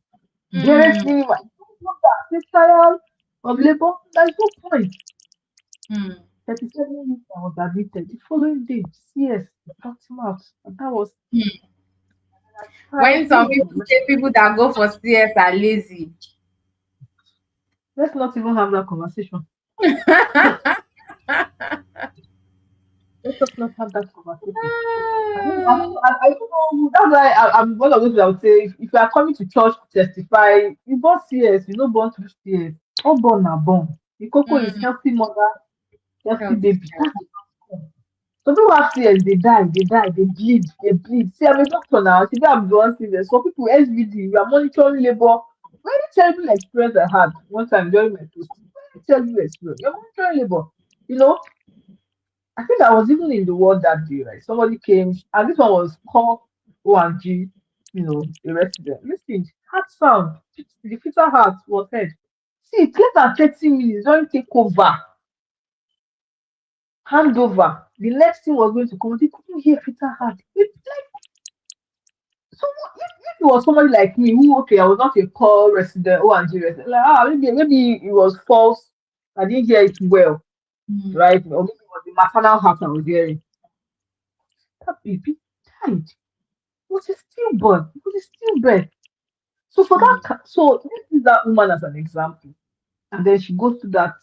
Barely Hmm. minimum. I don't want that. Take trial of labor. There's no point. Hmm. 37 weeks I was admitted. The following day, CS, they plucked him out. And that was Hmm. cried. When This some is people my say people that go for CS are lazy. Let's not even have that conversation. Let us not have that conversation. I don't know. That's why I'm one of those that would say if you are coming to church to testify, you born CS, you know born through CS. Unborn na born. The cocoa is Mm. healthy mother, healthy Healthy baby. child. That's the outcome. Some people have CS, they die, they bleed, they bleed. See, I'm a doctor now. Today I'm the one serious. Some people SVD, we are monitoring labor. Very terrible experience I had one time during my post. Very terrible experience. You're monitoring labor. You know, I think I was even in the ward that day, right? Somebody came, and this one was called O&G, a resident. Listen, heart sound, the fetal heart was heard. See, it's less than 30 minutes, don't take over, hand over. The next thing was going to come, they couldn't hear fetal heart. It's like, so if it was somebody like me, who, okay, I was not a call resident, O&G resident, like, maybe it was false, I didn't hear it well, Mm. right? Or maybe it was the maternal heart I was hearing. That baby died. Was a stillborn. It was a stillbirth. So for that, Mm. so this is that woman as an example, and then she goes to that.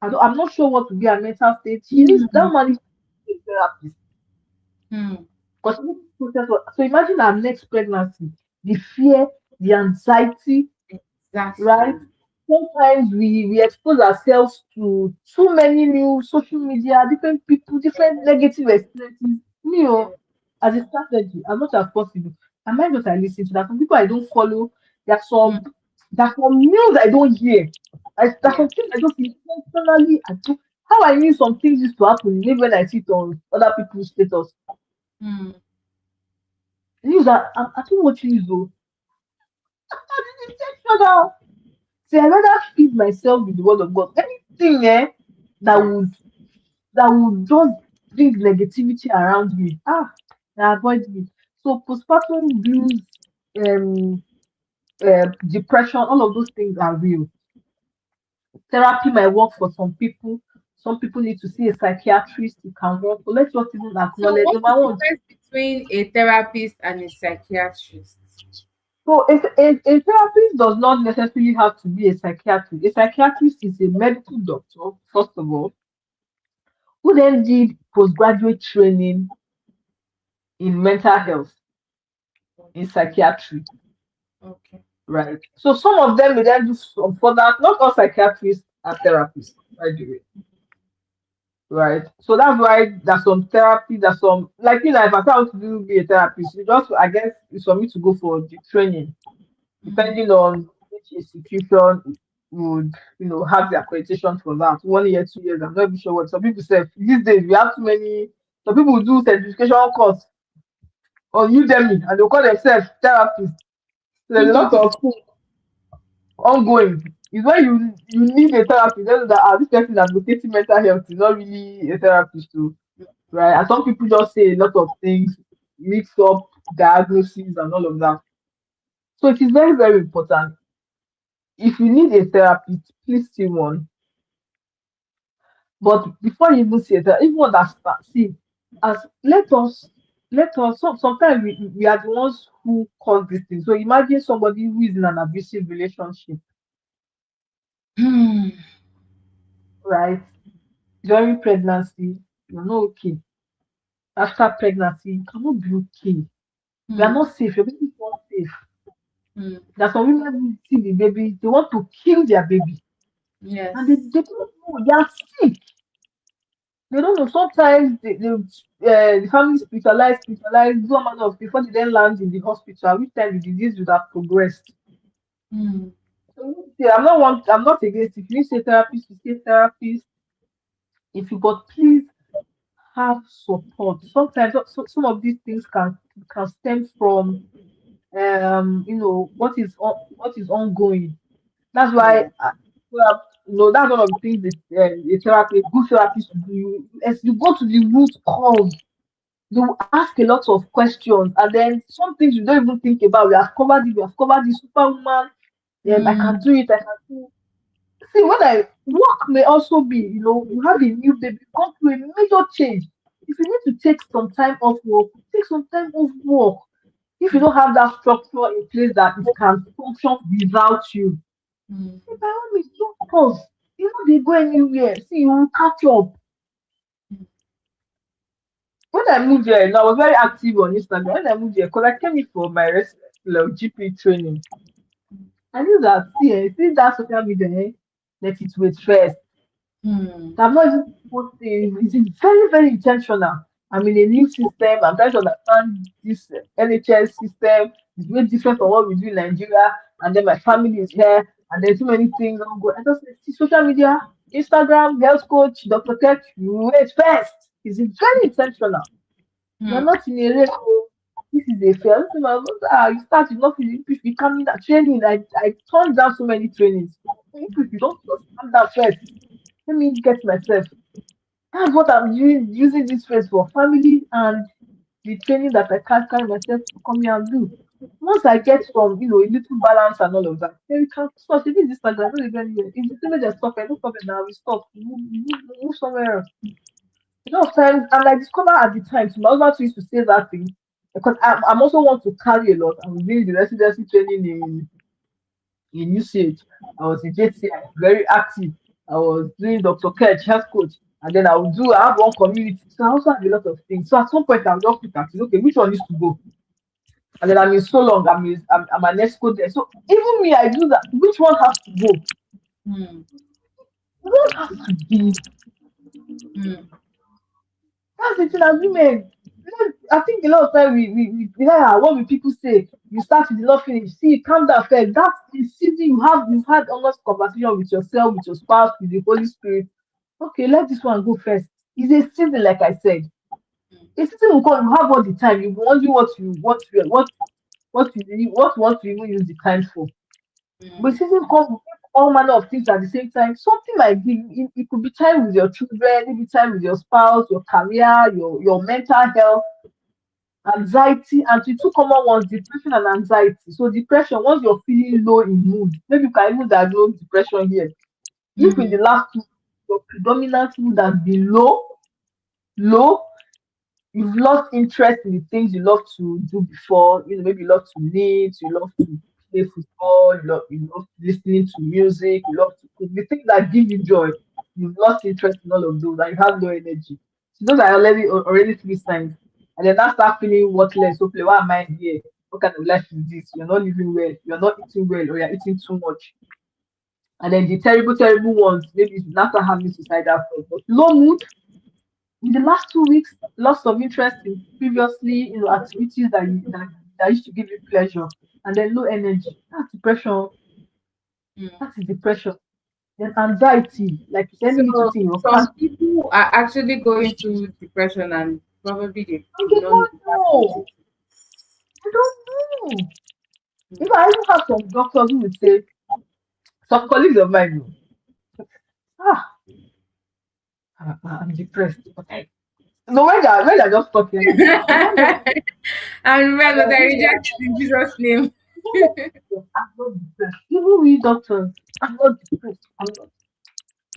I'm not sure what would be her mental state. She needs that Mm. woman needs a therapist Mm. because she needs to process so imagine her next pregnancy, the fear, the anxiety, right? Exactly. Sometimes we expose ourselves to too many new social media, different people, different negative experiences. Me, Yeah. as a strategy, as much as possible. I might not I listen to that. Some people I don't follow. Mm. There's some news I don't hear. There's Yeah. some things I just intentionally I do. How I knew some things used to happen, maybe when I see it on other people's status. Mm. News that I don't watch news though. I'm intentional. See, I rather feed myself with the word of God. Anything that would Yes. that would just bring negativity around me. I avoid it. So postpartum blues, um, depression, all of those things are real. Therapy might work for some people. Some people need to see a psychiatrist. It can work. But let's just even So, acknowledge what's the number one. difference between a therapist and a psychiatrist? So a therapist does not necessarily have to be a psychiatrist. A psychiatrist is a medical doctor, first of all, who then did postgraduate training in mental health, in Okay. psychiatry, Okay. right? So some of them will then do some further, not all psychiatrists are therapists, by the way, right? So that's why there's some therapy, there's some, like, if I want to do be a therapist, you just, I guess, it's for me to go for the training, Mm. depending on which institution would, have the accreditation for that. 1 year, 2 years, I'm not even sure what some people say. These days, we have too many, some people do certification course on Udemy and they'll call themselves therapists. So there's a lot of things ongoing. Is when you need a therapist, then that this person is advocating mental health is not really a therapist too, right? And some people just say a lot of things, mix up diagnoses and all of that. So it is very, very important. If you need a therapist, please see one. But before you even see a therapist, even understand, see, as let us sometimes we are the ones who cause this thing. So imagine somebody who is in an abusive relationship, Mm. right? During pregnancy, you're not okay. After pregnancy, you cannot be okay. You are Mm. not safe. Your baby is not safe. Mm. There's some women who see the baby, they want to kill their baby. And Yes. they don't know, they are sick. They don't know. Sometimes the family specialize, do a matter of before they then land in the hospital, which time the disease would have progressed. Mm. So I'm not against if you need to say therapist, you say therapist. If you but please have support. Sometimes some of these things can stem from what is ongoing. That's why Yeah. well, that's one of the things that a good therapist to do. As you go to the root cause, they will ask a lot of questions, and then some things you don't even think about. We have covered this superwoman. I Mm. can do it. I can do. See, when I work may also be, you have a new baby, go through a major change. If you need to take some time off work, take some time off work. If you don't have that structure in place that it can function without you, Mm. by all means, just pause. They go anywhere. See, you will catch up. When I moved here, I was very active on Instagram. When I moved here, because I came in for my GP training, I knew that, see that social media, let it wait first. Hmm. So I'm not even posting. It's very, very intentional. I'm in a new system. I'm trying to understand this NHS system. It's very different from what we do in Nigeria. And then my family is here. And there's so many things on go. I just see social media, Instagram, health coach, Dr. Kech, you wait first. It's very intentional. You're Hmm. not in a race. Oh. This is a fair. You start with nothing. You be coming that training. I turned down so many trainings. If you don't just calm down first, let me get myself. That's what I'm using this phrase for family and the training that I can't carry myself to come here and do. Once I get some, a little balance and all of that, then we can stop. If it's Instagram, don't even anywhere. If the image is stopping, no problem now, we stop. Move somewhere else. A lot of times, and I discovered at the time, so my husband too used to say that thing because I'm also want to carry a lot. I was doing the residency training in usage. I was in JTI, very active. I was doing Dr. Kech, health coach, and then I have one community. So I also have a lot of things. So at some point, I'll just look at it, okay, which one needs to go? And then I'm in so long, I'm an escort there. So even me, I do that. Which one has to go? Hmm. One has to be. Hmm. That's the thing as women. I think a lot of time yeah, what will people say? You start with not finish. See, calm down first. That's the season you've had honest conversation with yourself, with your spouse, with the Holy Spirit. Okay, let this one go first. It's a season, like I said. A season will come, you have all the time. You wonder what you want to even use the time for. But season comes with all manner of things at the same time. Something like this, it could be time with your children, maybe time with your spouse, your career, your mental health, anxiety, and the two common ones, depression and anxiety. So depression, once you're feeling low in mood, maybe you can even diagnose depression here. If in the Hmm. last 2 your predominant mood has been low, you've lost interest in the things you love to do before. Maybe you love to knit, you love to play football, you love listening to music, you love to cook. The things that give you joy, you've lost interest in all of those, and you have no energy. So those are already three signs. And then now start feeling worthless. Okay, why am I here? What kind of life is this? You're not living well, you're not eating well, or you're eating too much. And then the terrible, terrible ones, maybe you now start having suicidal thoughts. But low mood, in the last 2 weeks, lots of interest in previously, activities that used to give you pleasure, and then low energy. That's depression. Hmm. That is depression. Then anxiety, like it's any little So thing you can't. some people are actually going through depression and probably they And do they not know don't that what it know. They don't know. I even have some doctors who would say, some colleagues of mine, ah, I'm depressed. Okay. So when they're just talking, is. I'm not just And and remember, I then reject it in Jesus' name. I'm not depressed. Even we doctors, I'm not depressed. I'm not.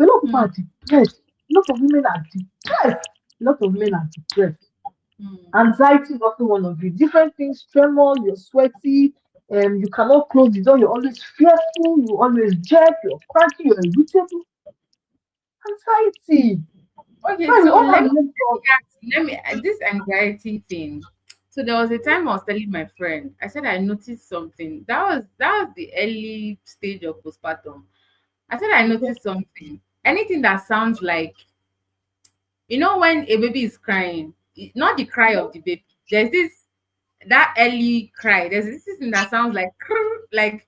A lot of people Hmm. are depressed. A lot of women are depressed. A lot of men Hmm. are depressed. Hmm. Anxiety is also one of it. Different things, tremor, you're sweaty, you cannot close the door, you're always fearful, you always jerk, you're cranky, you're irritable. Anxiety. Okay, Right, we so all have mental. let me this anxiety thing. So there was a time I was telling my friend. I said I noticed something. That was the early stage of postpartum. I said I Okay. noticed something. Anything that sounds like, when a baby is crying, not the cry Mhm. of the baby. There's this that early cry. There's this thing that sounds like like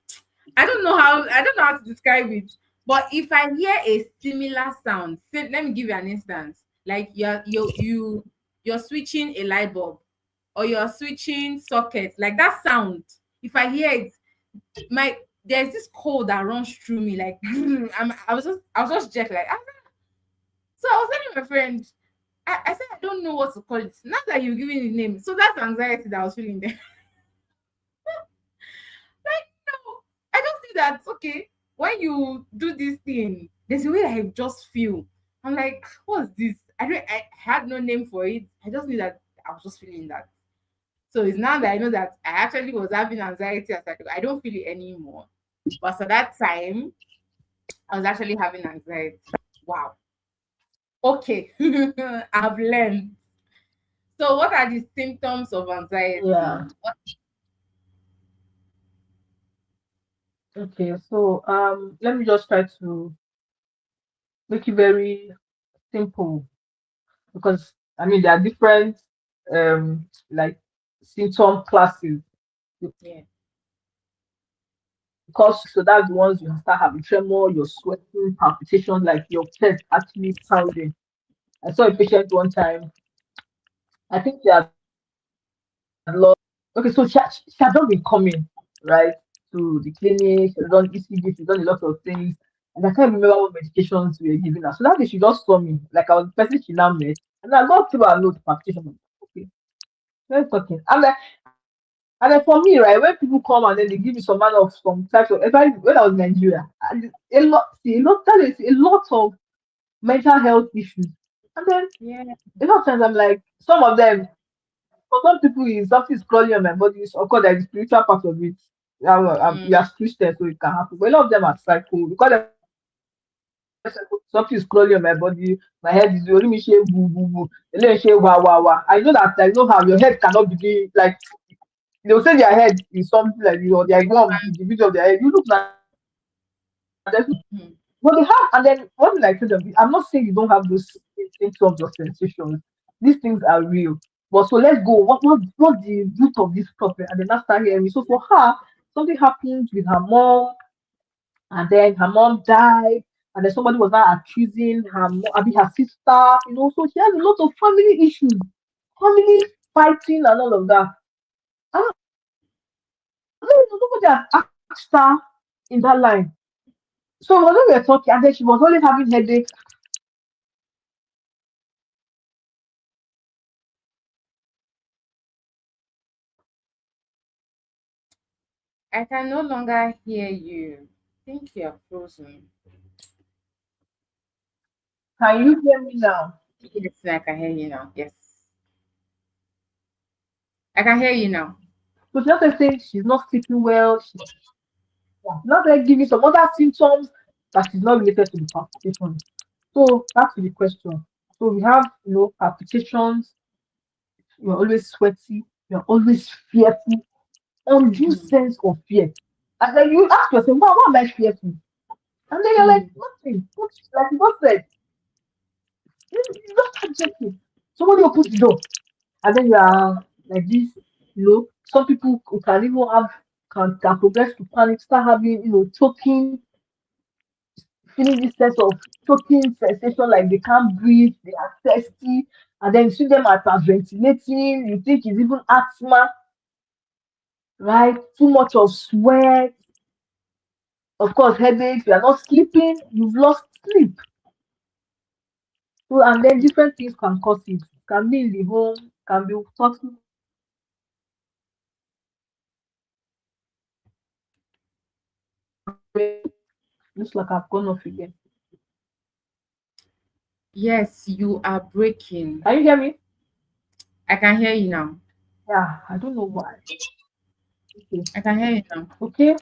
I don't know how to describe it. But if I hear a similar sound, say, let me give you an instance. Like you're switching a light bulb or you're switching sockets, like that sound. If I hear it, my there's this cold that runs through me, like I was just jet like so I was telling my friend, I said I don't know what to call it. Now that you've given the name, so that's anxiety that I was feeling there. Like, no, I just see that, okay, when you do this thing, there's a way I just feel. I'm like, what's this? I had no name for it. I just knew that I was just feeling that. So it's now that I know that I actually was having anxiety as I don't feel it anymore. But so that time, I was actually having anxiety. Wow. Okay. I've learned. So what are the symptoms of Yeah. anxiety? Okay. So let me just try to. make it very simple because I mean there are different like symptom classes. You Yeah. cause so that's the ones you start having tremor, you're sweating, palpitations, like your chest actually pounding. I saw a Mm. patient one time. I think she had lost. Okay, so she had not been coming right to the clinic. She's done ECG. She's done a lot of things, and I can't remember what medications we were giving her. So that day she just saw me, like I was the person she now met, and I got through her note palpitation. Okay, let's talking. And then for me, right, when people come and then they give me some man of some types of, especially when I was in Nigeria, and a lot that is a lot of mental health issues. And then Yeah. a lot of times I'm like, some of them, for some people, is something is crawling on my body. So of course, there's the spiritual part of it. Mm. We are Christians, so it can happen. But a lot of them are psycho. Because them something is crawling on my body. My head is only me share boo boo boo. The leg share wah wah wah. I know that I know how your head cannot be doing like they'll say their head is something like their gum is the video of their head. You look like there's no problem. But they have, Mm. and then one thing I told them, I'm not saying you don't have those symptoms or sensations. These things are real. But so let's go. What's the root of this problem? And then I start hearing me. So for her, something happened with her mom, and then her mom died, and then somebody was now accusing her mom, I mean her sister. So she has a lot of family issues, family fighting, and all of that. And nobody has asked her in that line. So when we were talking, and then she was always having headaches. I can no longer hear you. I think you're frozen. Can you hear me now? Yes, I can hear you now. Yes. I can hear you now. So she just saying she's not sleeping well. She's not like giving some other symptoms that is not related to the palpitation. So back to the question. So we have palpitations. You're always sweaty. You're always fearful. Undue Mm. sense of fear. And then you ask yourself, why am I fearful? And then you're like, Mm. nothing. Like you just said, you just start checking. Somebody opens the door, and then you are like this. Some people who can even have can progress to panic, start having choking, feeling this sense of choking sensation, like they can't breathe, they are thirsty, and then you see them as ventilating. You think it's even asthma, right? Too much of sweat, of course, headaches. You are not sleeping. You've lost sleep. So, and then Mm. different things can cause it. Can be in the home, can be toxic looks like I've gone off again. Yes, you are breaking. Can you hear me? I can hear you now. Yeah, I don't know why. Okay. I can hear you now. Okay.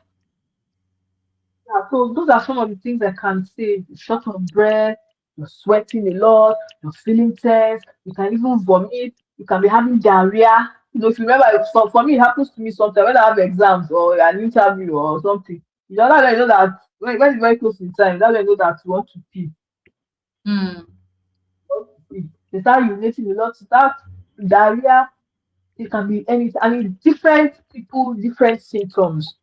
Yeah, so those are some of the things I can say. You're short of breath, you're sweating a lot, you're feeling tense, you can even vomit, you can be having diarrhea. If you remember, so for me, it happens to me sometimes when I have exams or an interview or something. That's when you know that when it's very close in time, that's when you know that you want to pee. Mm. You want to pee. They start urinating a lot, start diarrhea. It can be anything. I mean, different people, different symptoms,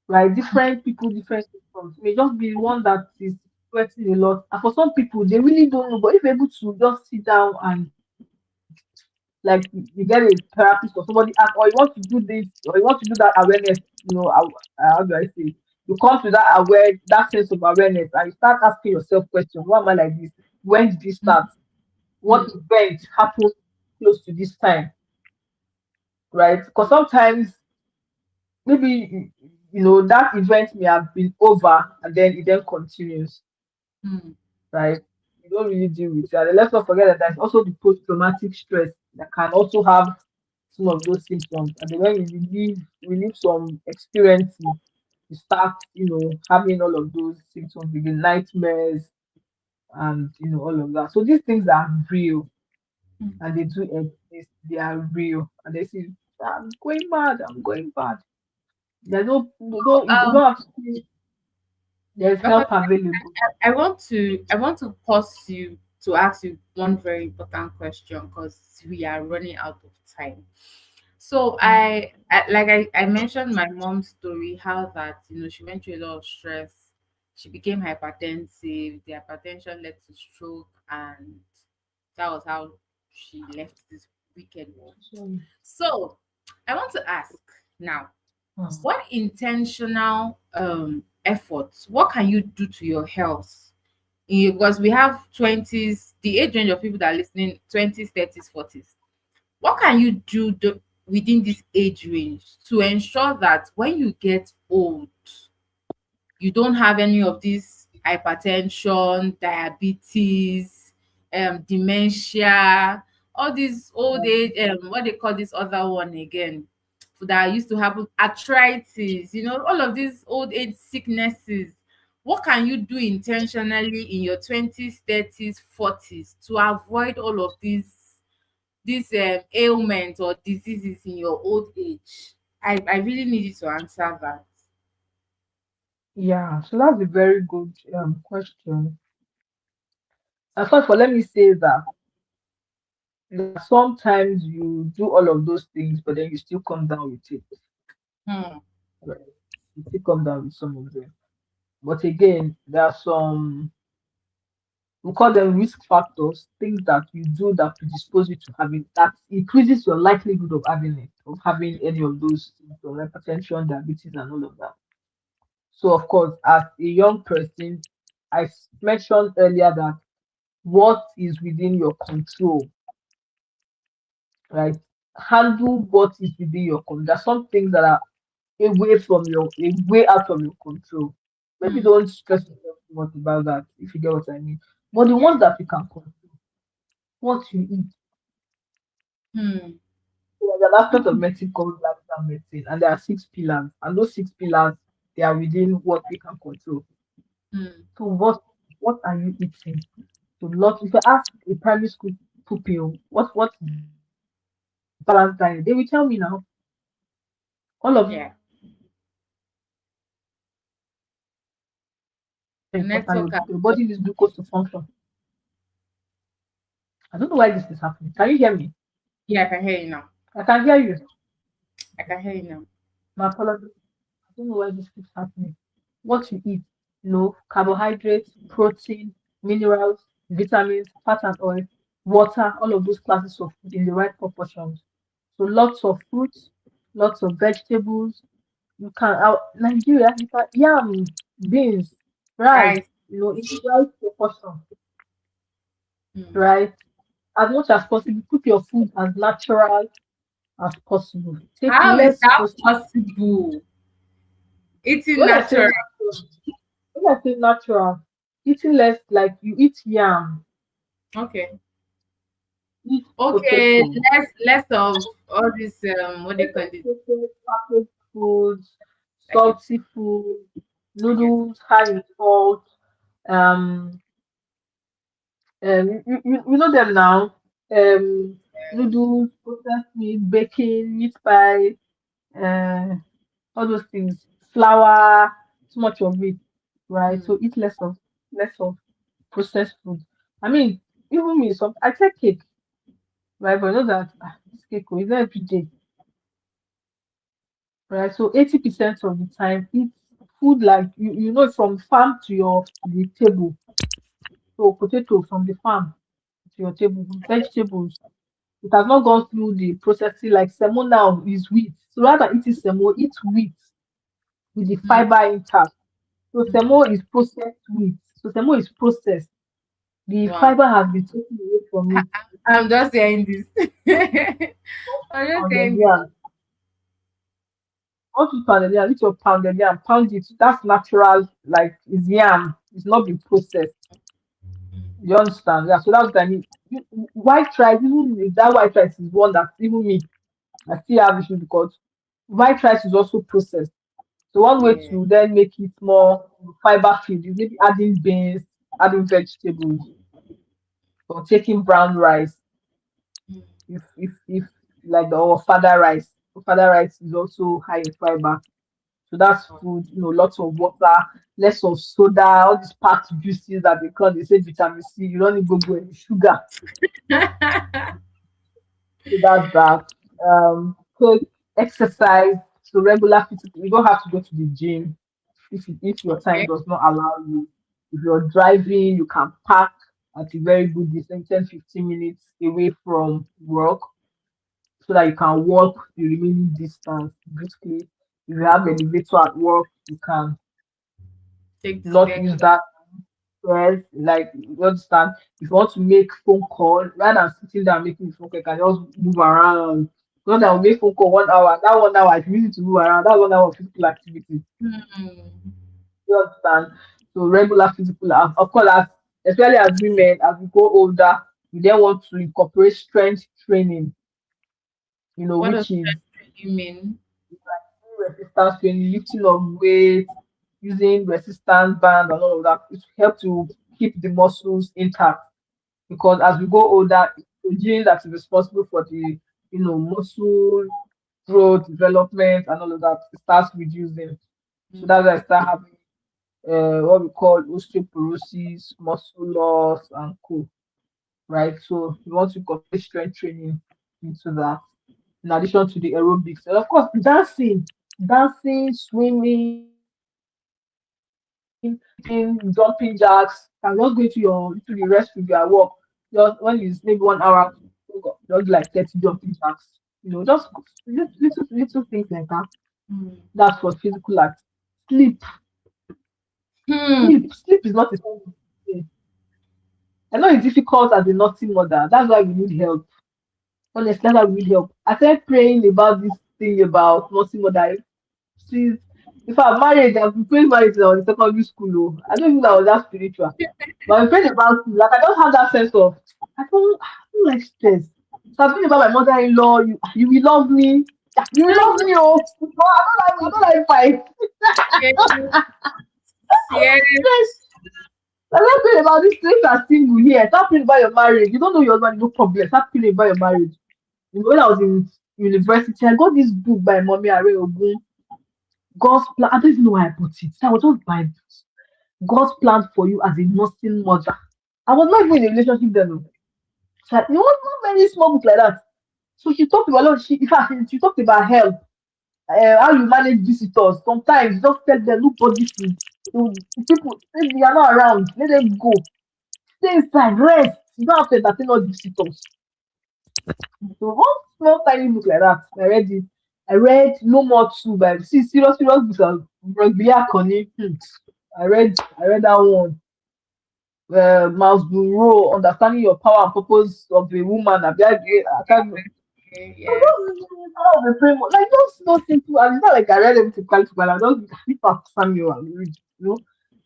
right? Different people, different symptoms. It may just be one that is sweating a lot. And for some people, they really don't know. But if you're able to just sit down and like you get a therapist or somebody ask, or you want to do this, or you want to do that awareness, how do I say it? You come to that sense of awareness, and you start asking yourself questions. Why am I like this? When did this Mm. start? What Mm. event happened close to this time? Right? Because Mm. sometimes maybe that event may have been over and then it then continues, Mm. right? You don't really deal with it. And let's not forget that there's also the post-traumatic stress that can also have some of those symptoms. And then when you relieve some experiences, you start, having all of those symptoms, the nightmares and all of that. So these things are real Mm. and they do exist. They are real. And they say, I'm going mad, I'm going bad. There's no, you don't Um, have to see. There's Dr. help available. I want to pause you to ask you one very important question because we are running out of time. So Mm. I mentioned my mom's story, how that she went through a lot of stress. She became hypertensive. The hypertension led to stroke, and that was how she left this wicked world. Sorry. So I want to ask now, Mm. what intentional efforts, what can you do to your health? Because we have 20s, the age range of people that are listening, 20s, 30s, 40s. What can you do within this age range to ensure that when you get old, you don't have any of these hypertension, diabetes, dementia, all these old age, what they call this other one again, that used to happen, arthritis, all of these old age sicknesses. What can you do intentionally in your 20s, 30s, 40s to avoid all of these ailments or diseases in your old age? I really need you to answer that. Yeah, so that's a very good question. And first of all, let me say that sometimes you do all of those things, but then you still come down with it. Hmm. Right? You still come down with some of them. But again, there are some, we call them risk factors, things that you do that predispose you to having, that increases your likelihood of having it, of having any of those symptoms, hypertension, diabetes, and all of that. So, of course, as a young person, mentioned earlier that what is within your control, right? Handle what is within your control. There are some things that are away out of your control. Maybe Hmm. don't stress yourself too much about that if you get what I mean. But the ones Yeah. that you can control, what you eat. Hmm. There's an aspect of medicine called lifestyle medicine, and there are 6 pillars, and those 6 pillars they are within what we can control. Hmm. So what are you eating? So lot if you ask a primary school pupil what is balanced diet, they will tell me now all of Yeah. very The network. important. Your body needs glucose to function. I don't know why this is happening. Can you hear me? Yeah, I can hear you now. I can hear you. I can hear you now. My apologies. I don't know why this keeps happening. What you eat, carbohydrates, protein, minerals, vitamins, fat and oil, water, all of those classes of food in the right proportions. So lots of fruits, lots of vegetables. You can Nigeria, you can yam, beans, rice, Right. in the right proportion, Hmm. right? As much as possible, keep your food as natural as possible. Take How is less that processed. possible? Eating When I say natural. natural, when I say natural, eating less like you eat yam, Okay. eat Okay. potato, Less of all this what they less call of it. processed packaged foods, I get salty food, I get noodles high in salt, um, you know them now, noodles, processed meat, baking, meat pie, uh, all those things, flour, too much of it, right? Hmm. So eat less of processed food. I mean, even me, I take cake, right? But I know that this cake is not every day, right? So 80% of the time, eat food like from farm to the table. So potato from the farm to your table, vegetables. It has not gone through the processing like semo now is wheat. So rather eating semo, eat wheat with the Hmm. fiber intact. So Hmm. semo is processed wheat. So semo is processed. The Wow. fiber has been taken away from it. I'm just saying this. I'm just Pounded saying this. yam. Once you pounded yam, eat your pounded yam, pound it. That's natural, like it's yam. It's not been processed. You understand? Yeah. So that's what I mean. White rice, even if that white rice is one that even me, I still have issue because white rice is also processed. So one way Yeah. to then make it more fiber filled is maybe adding beans, adding vegetables, or taking brown rice. Hmm. If like the or fada rice is also high in fiber. So that's food, lots of water, less of soda, all these packed juices that they say vitamin C, you don't need go any sugar. So that's that. Take exercise, so regular physical. You don't have to go to the gym if your time Okay. does not allow you. If you're driving, you can park at a very good distance, 10-15 minutes away from work, so that you can walk the remaining distance briskly. If you have elevator at work, you can Take the not use staircase. that. Yes, like you understand. If you want to make phone call, rather than sitting down making the phone call, you can just move around. Not that will make phone call 1 hour. That 1 hour, if you need to move around, that's 1 hour of physical activity. Hmm. You understand? So regular physical, of course, especially as women, as we go older, we then want to incorporate strength training. What does Which is that really mean? resistance training, lifting of weight, using resistance band and all of that. It helps to keep the muscles intact, because as we go older, the gene that is responsible for the muscle growth, development, and all of that starts reducing. So that's why I start having what we call osteoporosis, muscle loss, and co. Right. So we want to incorporate strength training into that, in addition to the aerobics, and of course dancing, swimming, jumping jacks. Can just go into the restroom you are work. Just when it's maybe 1 hour, just like 30 jumping jacks. Just little things like that. Hmm. That's for physical activity. Sleep, Hmm. sleep is not a simple thing. I know it's difficult as a nursing mother. That's why we need help. Honestly, that's why we need help. I started praying about this thing about nursing mother since, in fact, marriage, I've been praying marriage since I was in secondary school. Oh. I don't think I was that spiritual. But I prayed about it. Like, I don't have that sense of, I don't like stress. So I'm thinking about my mother-in-law. You will love me. Yeah, you will love me, oh. But I don't like fight. Yes. I Yes. don't stress. I'm not praying about this thing that's single here. Start praying about your marriage. You don't know your husband, no problem. Start praying about your marriage. When I was in university, I got this book by Mommy Are Ogun. God's plan. I don't even know why I bought it. So I was just buying books. God's plan for you as a nursing mother. I was not even in a relationship then. Oh. So it was not very small book like that. So she talked about a lot. In fact, she talked about health, how you manage visitors. Sometimes just tell them nobody should. People, if they are not around, let them go. Stay inside, rest. You don't have to entertain all the visitors. So one small tiny book like that, I read it. I read No More Two by serious books of Rugby Akoni. I read that one. Miles Monroe, Understanding Your Power and Purpose of a Woman. I can't remember. Okay. So Yes. those power of a framework, like those so simple. And it's not like I read them to quality, but I just flip up Samuel and read.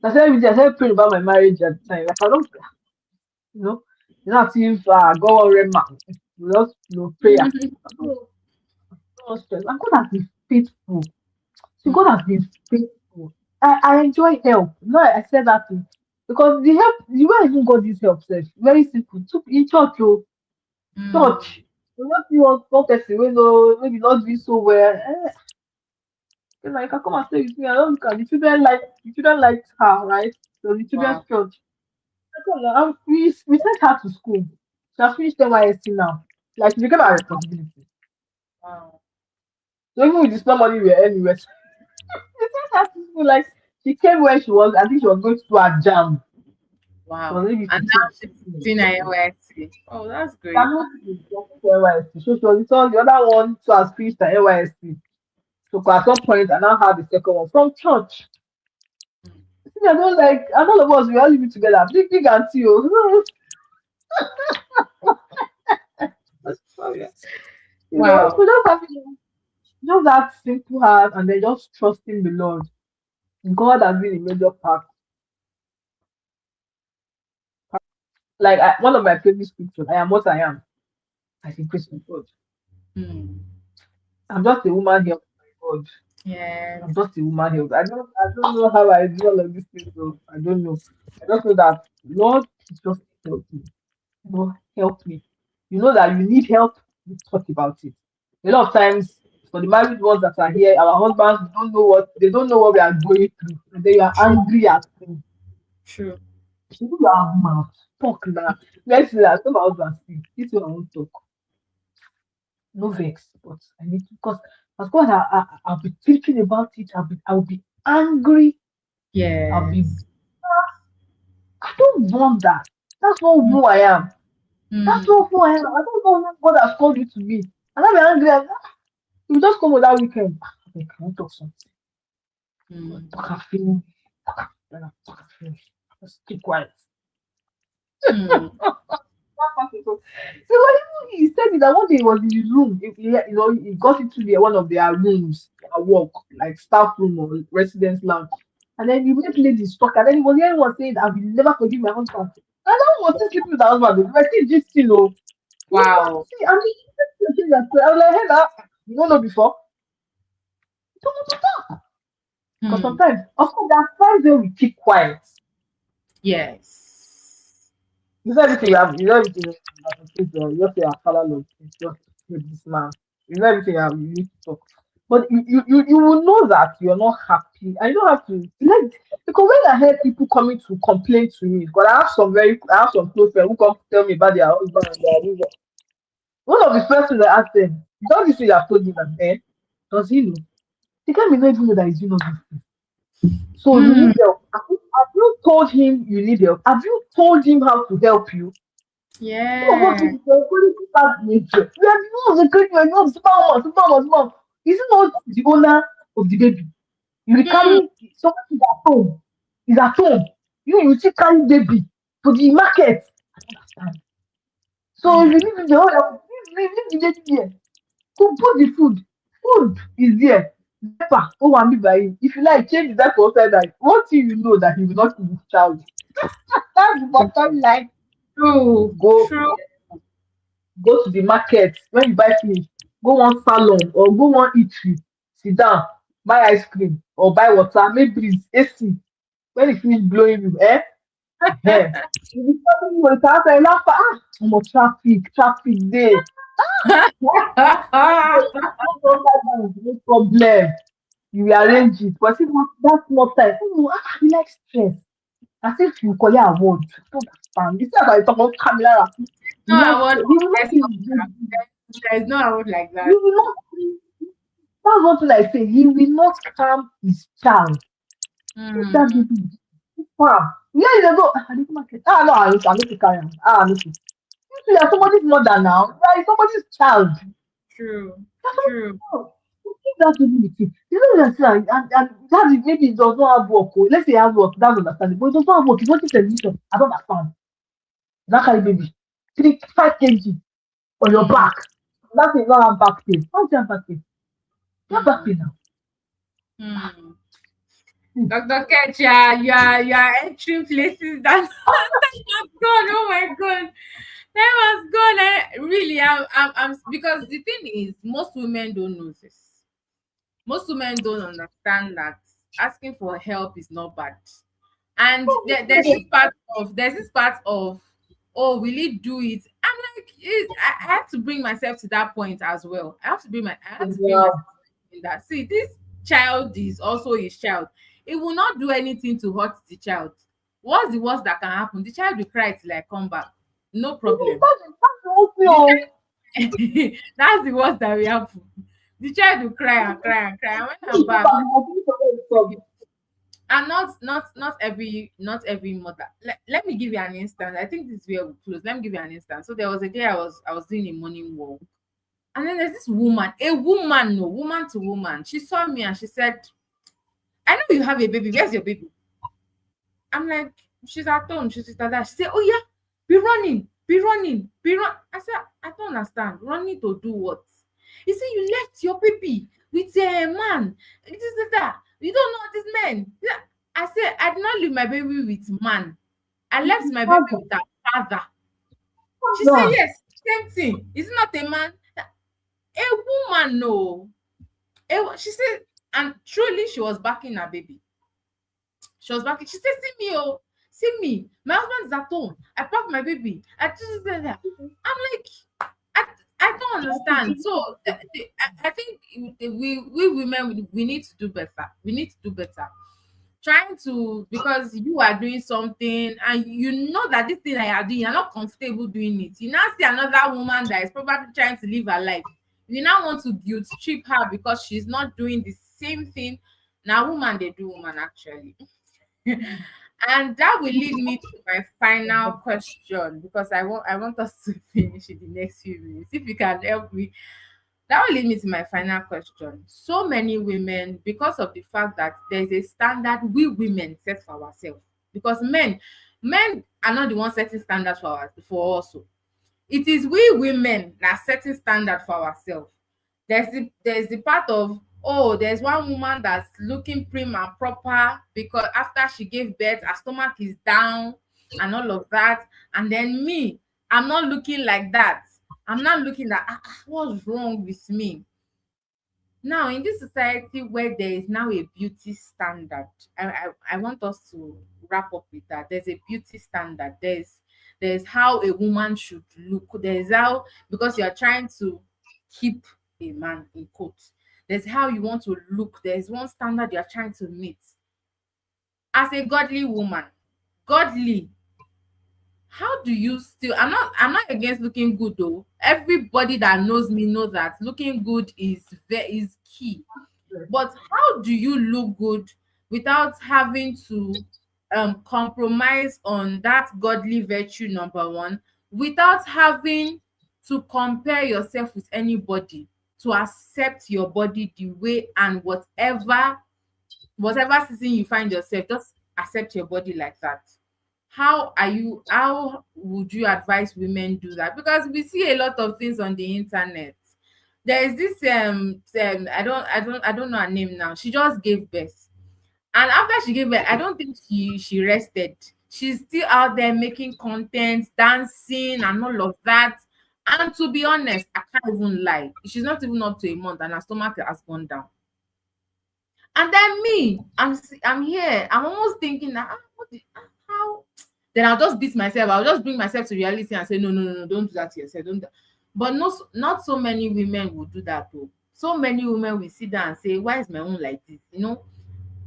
I started praying about my marriage at the time. Like I don't, you know, it's not as if God will read my, just prayer. No stress. And God has been faithful. See, God Hmm. has been faithful. I enjoy help. No, I said that too. Because the way I even got this help, sef, very simple. In church, Hmm. church. You not see one person wey no maybe not doing so well. You can come and stay with me. I don't look at the children liked her, right? So the children's Wow. church. I don't know. We sent her to school. She has finished NYSC now. Like it became our responsibility. Wow. So even with the small money we were earning, we sent her to school. Like she came where she was. I think she was going to do a jam. She was Wow. maybe And 15 now or she's 16. doing her NYSC. Oh, that's She has great. not finished. She has finished her NYSC. So she was the other one to has finished her NYSC. So at some point, I now have the second one from church. See, I don't like, and all of us, we all live together. Big auntie, oh. Sorry. Wow. So just that simple heart and then just trusting the Lord. God has been a major part. Like one of my favorite scriptures, I am what I am. I think praise to God. Hmm. I'm just a woman helped by God. Yes. I'm just a woman helped. I don't know how I do all of these things, so I don't know. I just know that Lord, please just help me. Lord, help me. You know that you need help, you talk about it. A lot of times For the married ones that are here, our husbands don't know what we are going through. And then you are True. angry at them. True. You have mouth. Talk now. Let's see that some husbands see. This one I won't talk. No vex. But I need to because as God I'll be thinking about it. I'll be angry. I'll be Yes. I don't want that. That's not Mm, who I am. That's mm, not who I am. I don't know what God has called you to be. And I'll be angry. You just come on that weekend. I can't talk something. mm, Talk a feeling. Talk a feeling. Just keep quiet. mm. So when he said it, that one day he was in his room. He got into one of their rooms at work, like staff room or residence lounge. And then he met ladies talk, and then he was hearing one saying, "I will never forgive my husband." And that one was still sleeping with her husband. But still just he was Wow. like, "See, I mean, I was like, hey, that you don't know before. You don't want to talk because Hmm. sometimes, of course, there are times when we keep quiet. Yes. It's not everything Yeah. you have. It's not everything you have to say. You just say, "I follow Lord. It's just with this man." It's not everything you have. You need to talk. But you will know that you're not happy. I don't have to like because when I heard people coming to complain to me, because I have some close friends who come tell me about their husband and their husband. One of the first things I asked them, don't you say you have told him that does he know? The guy may not even know that he's doing all this thing. So you Hmm. need help. Have you told him you need help? Have you told him how to help you? Some of us Yeah. think we're going to bad nature. We are the ones that create you know, superwoman. Is it not the owner of the baby? You will Hmm. carry someone is at home. Is at home. You still carry baby to the market. I don't understand. So if you Hmm. live in the whole leave the baby there. Who put the food? Food is there. Diaper, oh, one be by him. If you like, change the diaper outside that. One thing you know that he will not kill his child. That's the bottom line. True. Go True. go to the market when you buy finish, go one salon or go one eatery, sit down, buy ice cream or buy water, make breeze, AC. When e finish blowing you, you be telling you with outside laugh omo traffic dey. No problem, you will arrange it but see that small time you like stress as if you collect award. I don't understand. You see as I talk about Kamilara, you like No award. stress. He will not There's kill no, his baby. there's no award like You that. will not that's what I say. He will not calm his child. If that Hmm. baby is calm. Where you dey go? I dey go market. No, I need to carry him. I need to. You are somebody's mother now. You are somebody's child. True. You are True. somebody's child. You keep that baby with you. You know that and that is maybe it does not have work. Oh. Let's say it has work. That's understandable. But it does not have work. It's watching television. I don't understand. That carry baby. 5 kg on your Hmm. back. That is not have back pain. How do you have back pain? You have back Hmm. pain now. Hmm. Hmm. Dr. Kech, you are entering places that time has gone. Oh my god, time has gone. Really, I'm because the thing is, most women don't know this. Most women don't understand that asking for help is not bad. And there's this part of, oh, will he do it? I'm like, I have to bring myself to that point as well. I have to bring Yeah. myself in that. See, this child is also his child. It will not do anything to hurt the child. What's the worst that can happen? The child will cry till I come back. No problem. That's the whole thing. The Oh. child, that's the worst that will happen. The child will cry and cry and cry. And when I'm Go back, back. I think for them. and not every mother. Let me give you an instance. I think this is where we close. Let me give you an instance. So there was a day I was doing a morning walk, and then there's this woman, a woman, no, woman to woman. She saw me and she said, "I know you have a baby. Where's your baby?" I'm like, "She's at home. She's with her dad." She said, "Oh yeah, be running, be running, be run." I said, "I don't understand. Running to do what?" He said, "You left your baby with a man. This is that. You don't know this man." Yeah. I said, "I did not leave my baby with man. I left my baby Father, with her father." She said, father. "Yes, same thing. Is it not a man? A woman, no." She said, and truly, she was backing her baby. She was backing. She said, "See me, oh, see me. My husband is at home. I packed my baby. I just said that." I'm like, I, I don't understand. So I think we women we need to do better. We need to do better. Trying to, because you are doing something and you know that this thing that you are doing, you're not comfortable doing it. You now see another woman that is probably trying to live her life. You now want to guilt trip her because she's not doing the same thing. Now, woman, they do woman actually. And that will lead me to my final question, because I want us to finish in the next few minutes. If you can help me, that will lead me to my final question. So many women, because of the fact that there's a standard we women set for ourselves, because men are not the ones setting standards for us. Oh. It is we women that setting standard for ourselves. There's the part of, oh, there's one woman that's looking prim and proper because after she gave birth her stomach is down and all of that, and then me, I'm not looking like that. I'm not looking at, what's wrong with me. Now, in this society where there is now a beauty standard, I want us to wrap up with that. There's a beauty standard. There's how a woman should look. There's how, because you are trying to keep a man in quote. There's how you want to look. There's one standard you are trying to meet. As a godly woman, godly, how do you still, I'm not against looking good though. Everybody that knows me knows that looking good is key. But how do you look good without having to compromise on that godly virtue, number one, without having to compare yourself with anybody, to accept your body the way and whatever season you find yourself, just accept your body like that. How would you advise women do that? Because we see a lot of things on the internet. There is this I don't know her name now. She just gave birth. And after she gave birth, I don't think she rested. She's still out there making content, dancing and all of that. And to be honest, I can't even lie. She's not even up to a month and her stomach has gone down. And then me, I'm here. I'm almost thinking that, how? Then I'll just beat myself. I'll just bring myself to reality and say, no, no, no, no, don't do that to yourself. Don't do that. But no, not so many women will do that though. So many women will sit down and say, why is my own like this?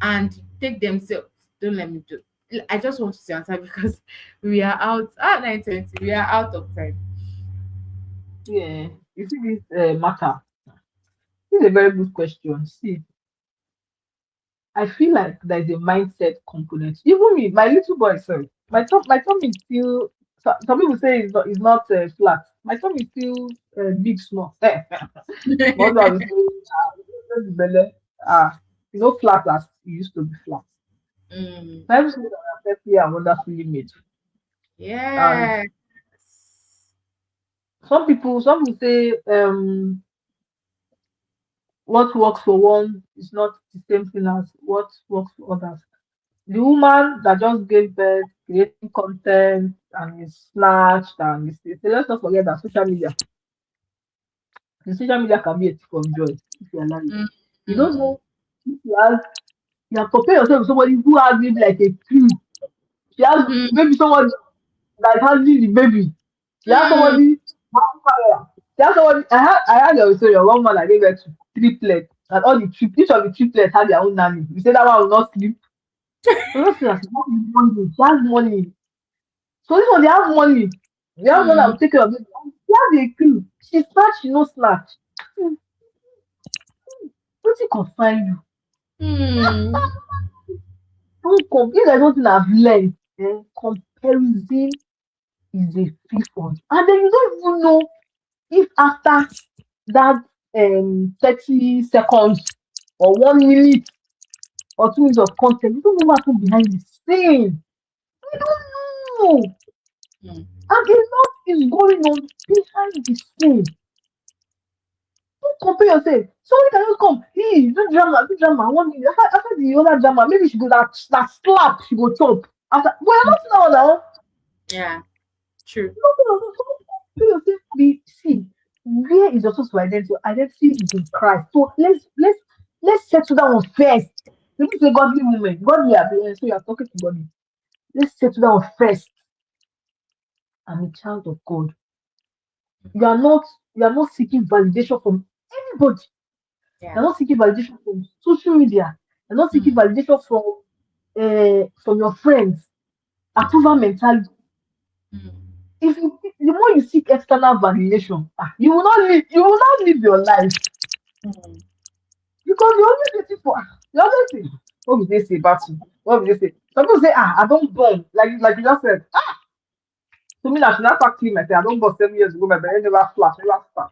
And take themselves. Don't let me do. I just want to answer because we are out at 9:20. We are out of time. Yeah, you see this matter. This is a very good question. See, I feel like there's a mindset component. Even me, my little boy, sorry, my tummy is still. Some people say it's not flat. My tummy is still big, small. Most of the belly, flat as it used to be flat. Mm, Bible says that we are fearfully and wonderfully made. And yes. some people say what works for one is not the same thing as what works for others. The woman that just gave birth, creating content and is snatched and is, let's not forget that social media can be a thief of joy if you allow it. Mm, You don't mm, know if you are comparing yourself with somebody who has maybe like a crew. She has mm, maybe somebody that is handling the baby. She has mm, somebody having camera. She has somebody. I had a story of one man that gave birth to triplets, and each of the triplets had their own nanny. You say that one will not sleep. So let's say that she has money. She has money. So this one they have money. They have one that will mm, take care of it. She has a crew. She snatch, she no snatch. Wetin concern you? mm, If there's one thing I've learned, comparison is a thief of, and then you don't even know if after that 30 seconds or 1 minute or 2 minutes of content, you don't know what happened behind the scene. You don't know. mm, And a lot is going on behind the scene. Don't compare yourself. Somebody can just come, hey, do drama, 1 minute. After the other drama, maybe she go that slap, she go chop. After, but you're mm. not now. Yeah, true. Compare yourself. See, where is your source of identity? Your identity is in Christ. So let's settle that one first. This is a godly woman. Godly, so you're talking to God. Let's settle down first. I'm a child of God. You are not. You are not seeking validation from anybody. Yeah. You're not seeking validation from social media. You're not seeking Mm. validation from your friends. Approval mentality. Mm. If you the more you seek external validation, you will not live your life Mm. because you're always waiting for you're always saying, what will they say about you? What will they say? Some people say, I don't burn. Like you just said, to me, I should not start clean myself. I don't burn 7 years ago, my body never flash, never start.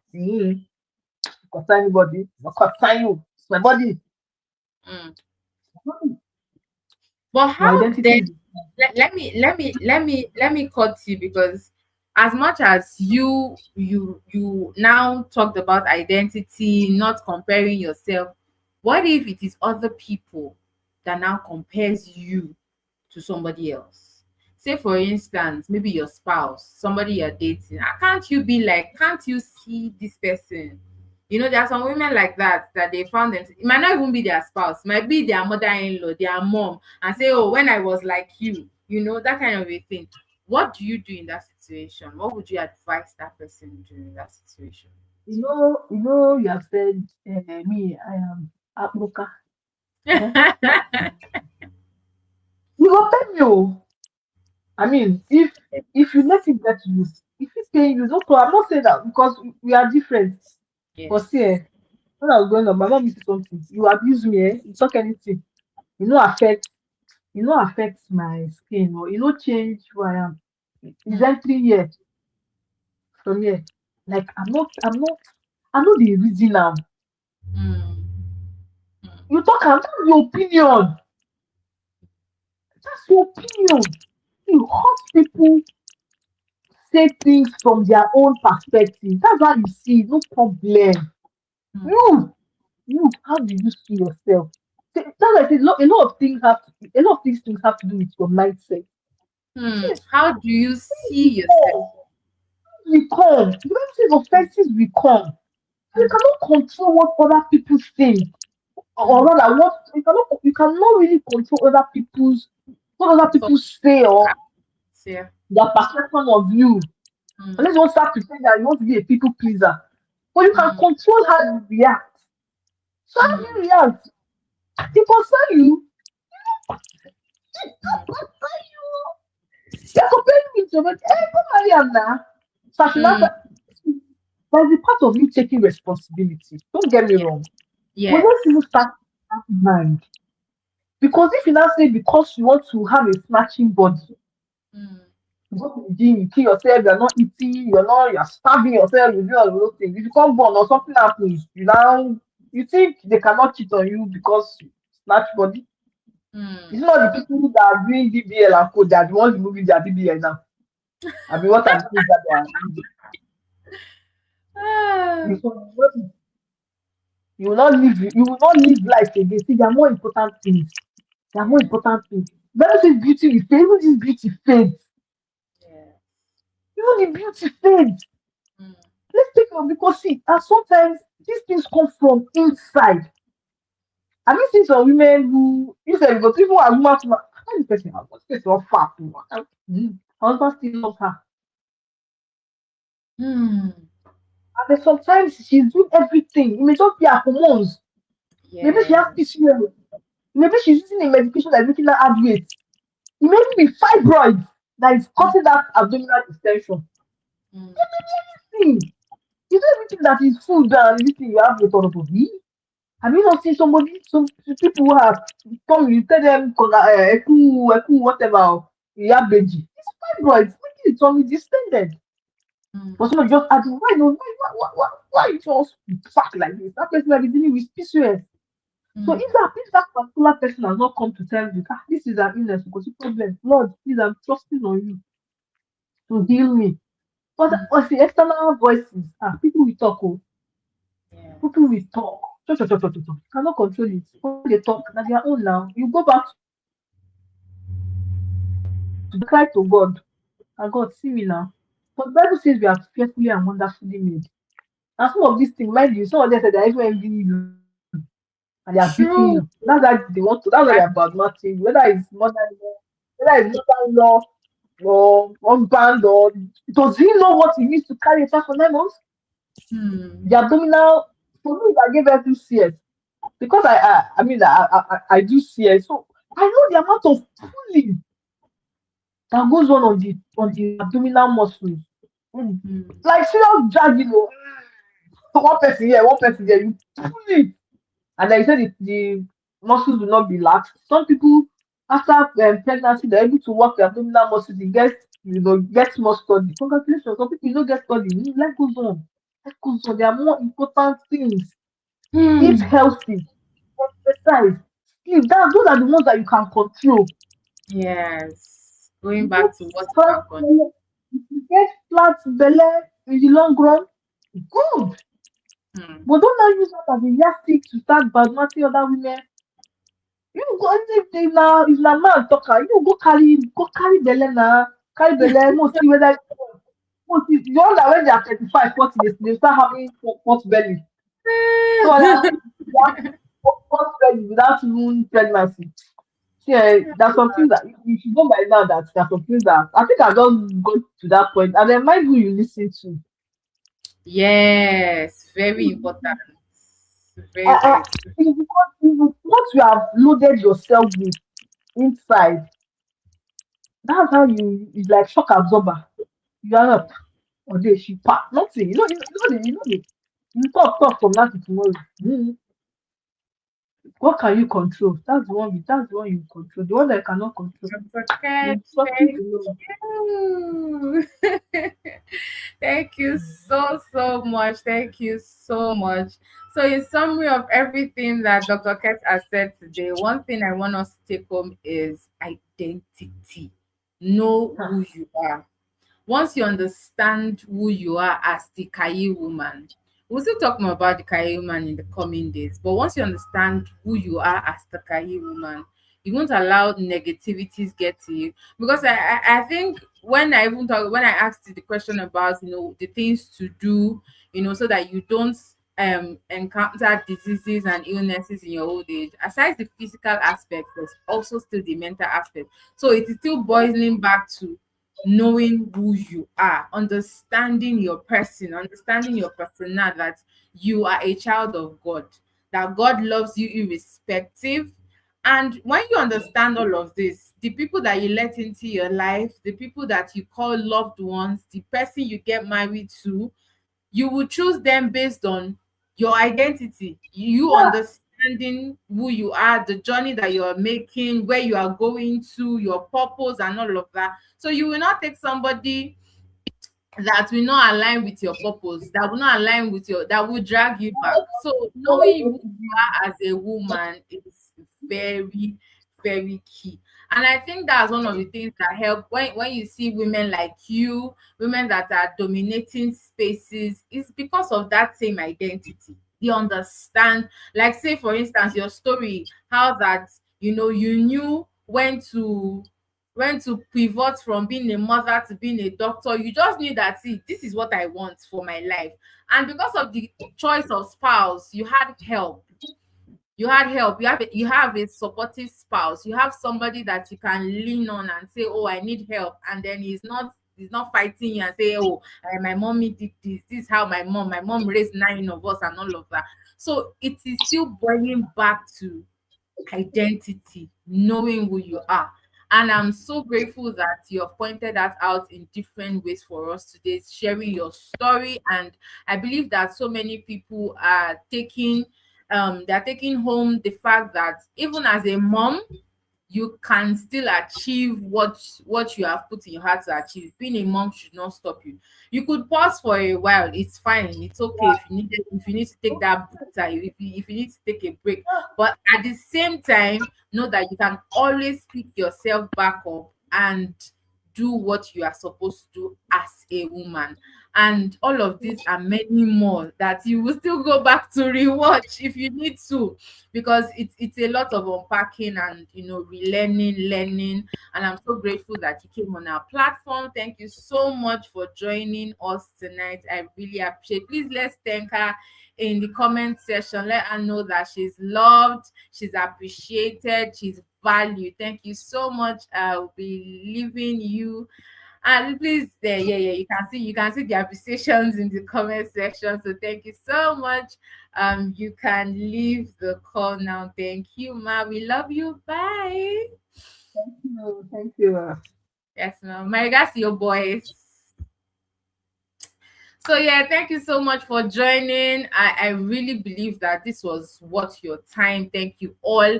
Concern anybody, not concern you. It's my body. Mm. But Your how identity then? is Let me cut you, because as much as you now talked about identity, not comparing yourself, what if it is other people that now compares you to somebody else? Say for instance, maybe your spouse, somebody you're dating. Can't you be like, can't you see this person? There are some women like that, that they found them. It might not even be their spouse, it might be their mother-in-law, their mom, and say, "Oh, when I was like you," that kind of a thing. What do you do in that situation? What would you advise that person to do in that situation? you have said me, I am Apuka. Eh? You go pay me. Oh. I mean, if you let it get to you, if it's paying you, no problem. I'm not saying that because we are different. But see, Yes. when I was growing up, my mom used to something. You abuse me, you talk anything. You know, affect affect my skin or change who I am. It's Mm, entry here from here. Like I'm not the reason now. mm, You talk am, that's your opinion. That's your opinion. You hurt people say things from their own perspective. That's how you see it, no problem. mm, You, how do you see yourself? That's why I say a lot of things a lot of these things have to do with your mindset. See, How do you see we yourself? come, we come. The Bible says offenses will come. You Mm, cannot control what other people think, or mm. rather, what you cannot really control other people's what other Thoughts, people say or yeah. their perception of you. Mm, Unless you want to start pretending that you want to be a people pleaser, but you can mm, control how you react. So how mm, do you react? It concern you. mm, You're comparing me to but come marry am now. So I should not. mm. There's a part of you taking responsibility. Don't get me Yeah. wrong. But let's Yes. even start with that mind. Because if you now say because you want to have a snatching body, Mm, you go to the gym, you kill yourself, you're not eating, you're starving yourself, you do all those things. If you come born or something happens, you think they cannot cheat on you because you snatch body. It's mm. not the people that are doing BBL and code that are the ones removing their BBL now. I mean, what are the things that they are using? Ah, You you will not live life again. See, there are more important things. There are more yeah. important things. Very say beauty will fade, even this beauty fades. Yeah. Even the beauty fades. Mm, Let's take it because see, and sometimes these things come from inside. Have you seen some women who you said because people are woman to how this person has this person not fat too much. Her husband still loves her. mm. And then sometimes she's doing everything. It may just be her hormones. Maybe she has Yeah. PCOS. Maybe she's using a medication that's making her add weight. It may even be fibroids that is Mm, causing that abdominal distension. mm, See, it's not everything that is food and everything you have with other body. Have you not seen some people who have come, you tell them, whatever, you have veggie. It's fibroids, making the tummy distended. But mm, somebody just ask, why just fat like this? That person might be dealing with PCOS. So mm, if that particular person has not come to tell you, this is an illness because the problem, Lord, please, I'm trusting on you to heal me. mm. But the external voices, people will talk, oh, Yeah. people will talk. You cannot control it. When they talk, na their own now. You go back to cry to God, and God see me now. But the Bible says we are fearfully and wonderfully made. And some of these things, mind you, some of them said they're even envying you and they are beating you. True. That's why they're bad mouthing you, whether it's mother-in-law or husband or does he know what he needs to carry a child for 9 months? The Hmm. abdominal, for me, I gave birth to CS because I do CS, so I know the amount of pulling that goes on the abdominal muscles. Mm. Hmm. Like serious dragging, one person here, one person there, you pull it. And like you said, the muscles will not be lax. Some people, after pregnancy, they're able to work the abdominal muscles. It gets, gets more study. Congratulations. Some people don't get study. Life goes on. Life goes on. There are more important things. Eat Hmm. healthy, exercise, sleep. Those are the ones that you can control. Yes. Going You get back to what you flat can control. belly, if you get flat belly in the long run, good. Hmm. But don't now use that as a yardstick to start badmouthing other women. You go if na man talk am, you go carry belle na, carry belle mo see whether mo see the one that when they are 35, 40 they start having pot belly. So they are pot belly without even pregnancy. See there's some things that you should know by now that there are some things that I think I just got to that point and then mind who you listen to. Yes. Very important. Very, I, very true. it's because what you have loaded yourself with inside, that's how it's like shock absorber. You are up or day she pack nothing. You talk from now to tomorrow. Mm. What can you control? That's the one you control. The one that you cannot control. Dr. Kech, You trust it thank alone. you. Thank you so, so much. Thank you so much. So, in summary of everything that Dr. Kech has said today, one thing I want us to take home is identity. Know Huh. who you are. Once you understand who you are as the Chayil woman, we'll still talk more about the Chayil woman in the coming days. But once you understand who you are as the Chayil woman, you won't allow negativities get to you. Because I think when I asked you the question about the things to do, so that you don't encounter diseases and illnesses in your old age, aside the physical aspect, there's also still the mental aspect. So it is still boiling back to knowing who you are, understanding your person, understanding your persona, that you are a child of God, that God loves you irrespective. And when you understand all of this, the people that you let into your life, the people that you call loved ones, the person you get married to, you will choose them based on your identity, you Yeah, understanding who you are, the journey that you're making, where you are going to, your purpose, and all of that. So you will not take somebody that will not align with your purpose, that will not align with your, that will drag you back. So knowing who you are as a woman is very, very key. And I think that's one of the things that help when you see women like you, women that are dominating spaces, is because of that same identity. They understand, like say for instance, your story, how that you knew when to pivot from being a mother to being a doctor. You just knew that, see, this is what I want for my life. And because of the choice of spouse, you had help. You have a supportive spouse. You have somebody that you can lean on and say, oh, I need help. And then he's not fighting you and say, oh, my mommy did this is how my mom raised 9 of us and all of that. So it is still boiling back to identity, knowing who you are. And I'm so grateful that you have pointed that out in different ways for us today, sharing your story. And I believe that so many people are they're taking home the fact that even as a mom, you can still achieve what you have put in your heart to achieve. Being a mom should not stop you. You could pause for a while. It's fine. It's okay if you need to take that breather, if you need to take a break. But at the same time, know that you can always pick yourself back up and do what you are supposed to do as a woman. And all of these and many more that you will still go back to rewatch if you need to, because it's a lot of unpacking and relearning, learning. And I'm so grateful that you came on our platform. Thank you so much for joining us tonight. I really appreciate. Please let's thank her in the comment section. Let her know that she's loved, she's appreciated, she's valued. Thank you so much. I'll be leaving you And please, yeah, you can see the appreciations in the comment section. So thank you so much. You can leave the call now. Thank you, ma. We love you. Bye. Thank you. Thank you. Yes, ma'am. My regards to your boys. So yeah, thank you so much for joining. I really believe that this was worth your time. Thank you all.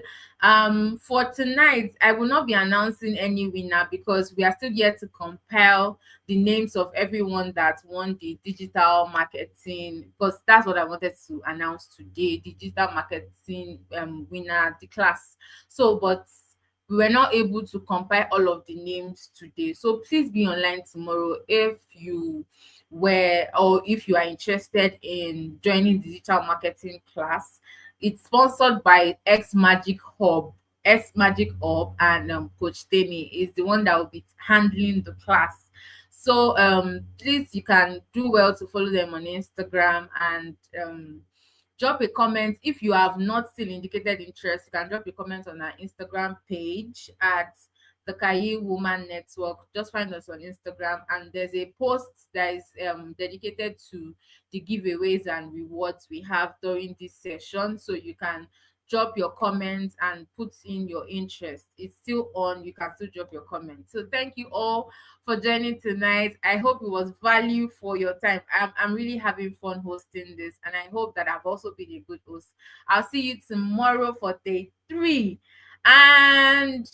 For tonight, I will not be announcing any winner because we are still yet to compile the names of everyone that won the digital marketing, because that's what I wanted to announce today, the digital marketing winner, the class. So but we were not able to compile all of the names today. So please be online tomorrow if you where or if you are interested in joining digital marketing class. It's sponsored by X Magic Hub, and Coach Temi is the one that will be handling the class. So please, you can do well to follow them on Instagram, and drop a comment if you have not still indicated interest. You can drop a comment on our Instagram page at the Chayil Woman Network. Just find us on Instagram, and there's a post that is dedicated to the giveaways and rewards we have during this session. So you can drop your comments and put in your interest. It's still on. You can still drop your comments. So thank you all for joining tonight. I hope it was value for your time. I'm really having fun hosting this, and I hope that I've also been a good host. I'll see you tomorrow for day 3. And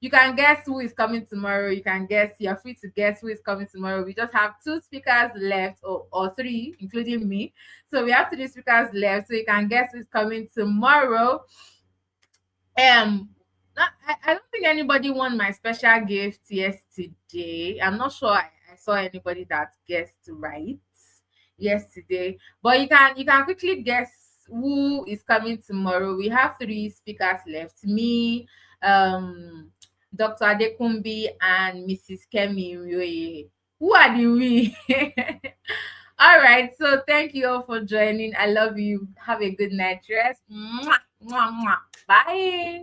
you can guess who is coming tomorrow. You can guess, you're free to guess who is coming tomorrow. We just have 2 speakers left, or 3, including me. So we have 3 speakers left. So you can guess who's coming tomorrow. I don't think anybody won my special gift yesterday. I'm not sure I saw anybody that guessed right yesterday. But you can quickly guess who is coming tomorrow. We have 3 speakers left. Me, Dr. Adekumbi, and Mrs. Kemi Nwoye. Who are the we? All right. So thank you all for joining. I love you. Have a good night rest. Mwah, mwah, mwah. Bye.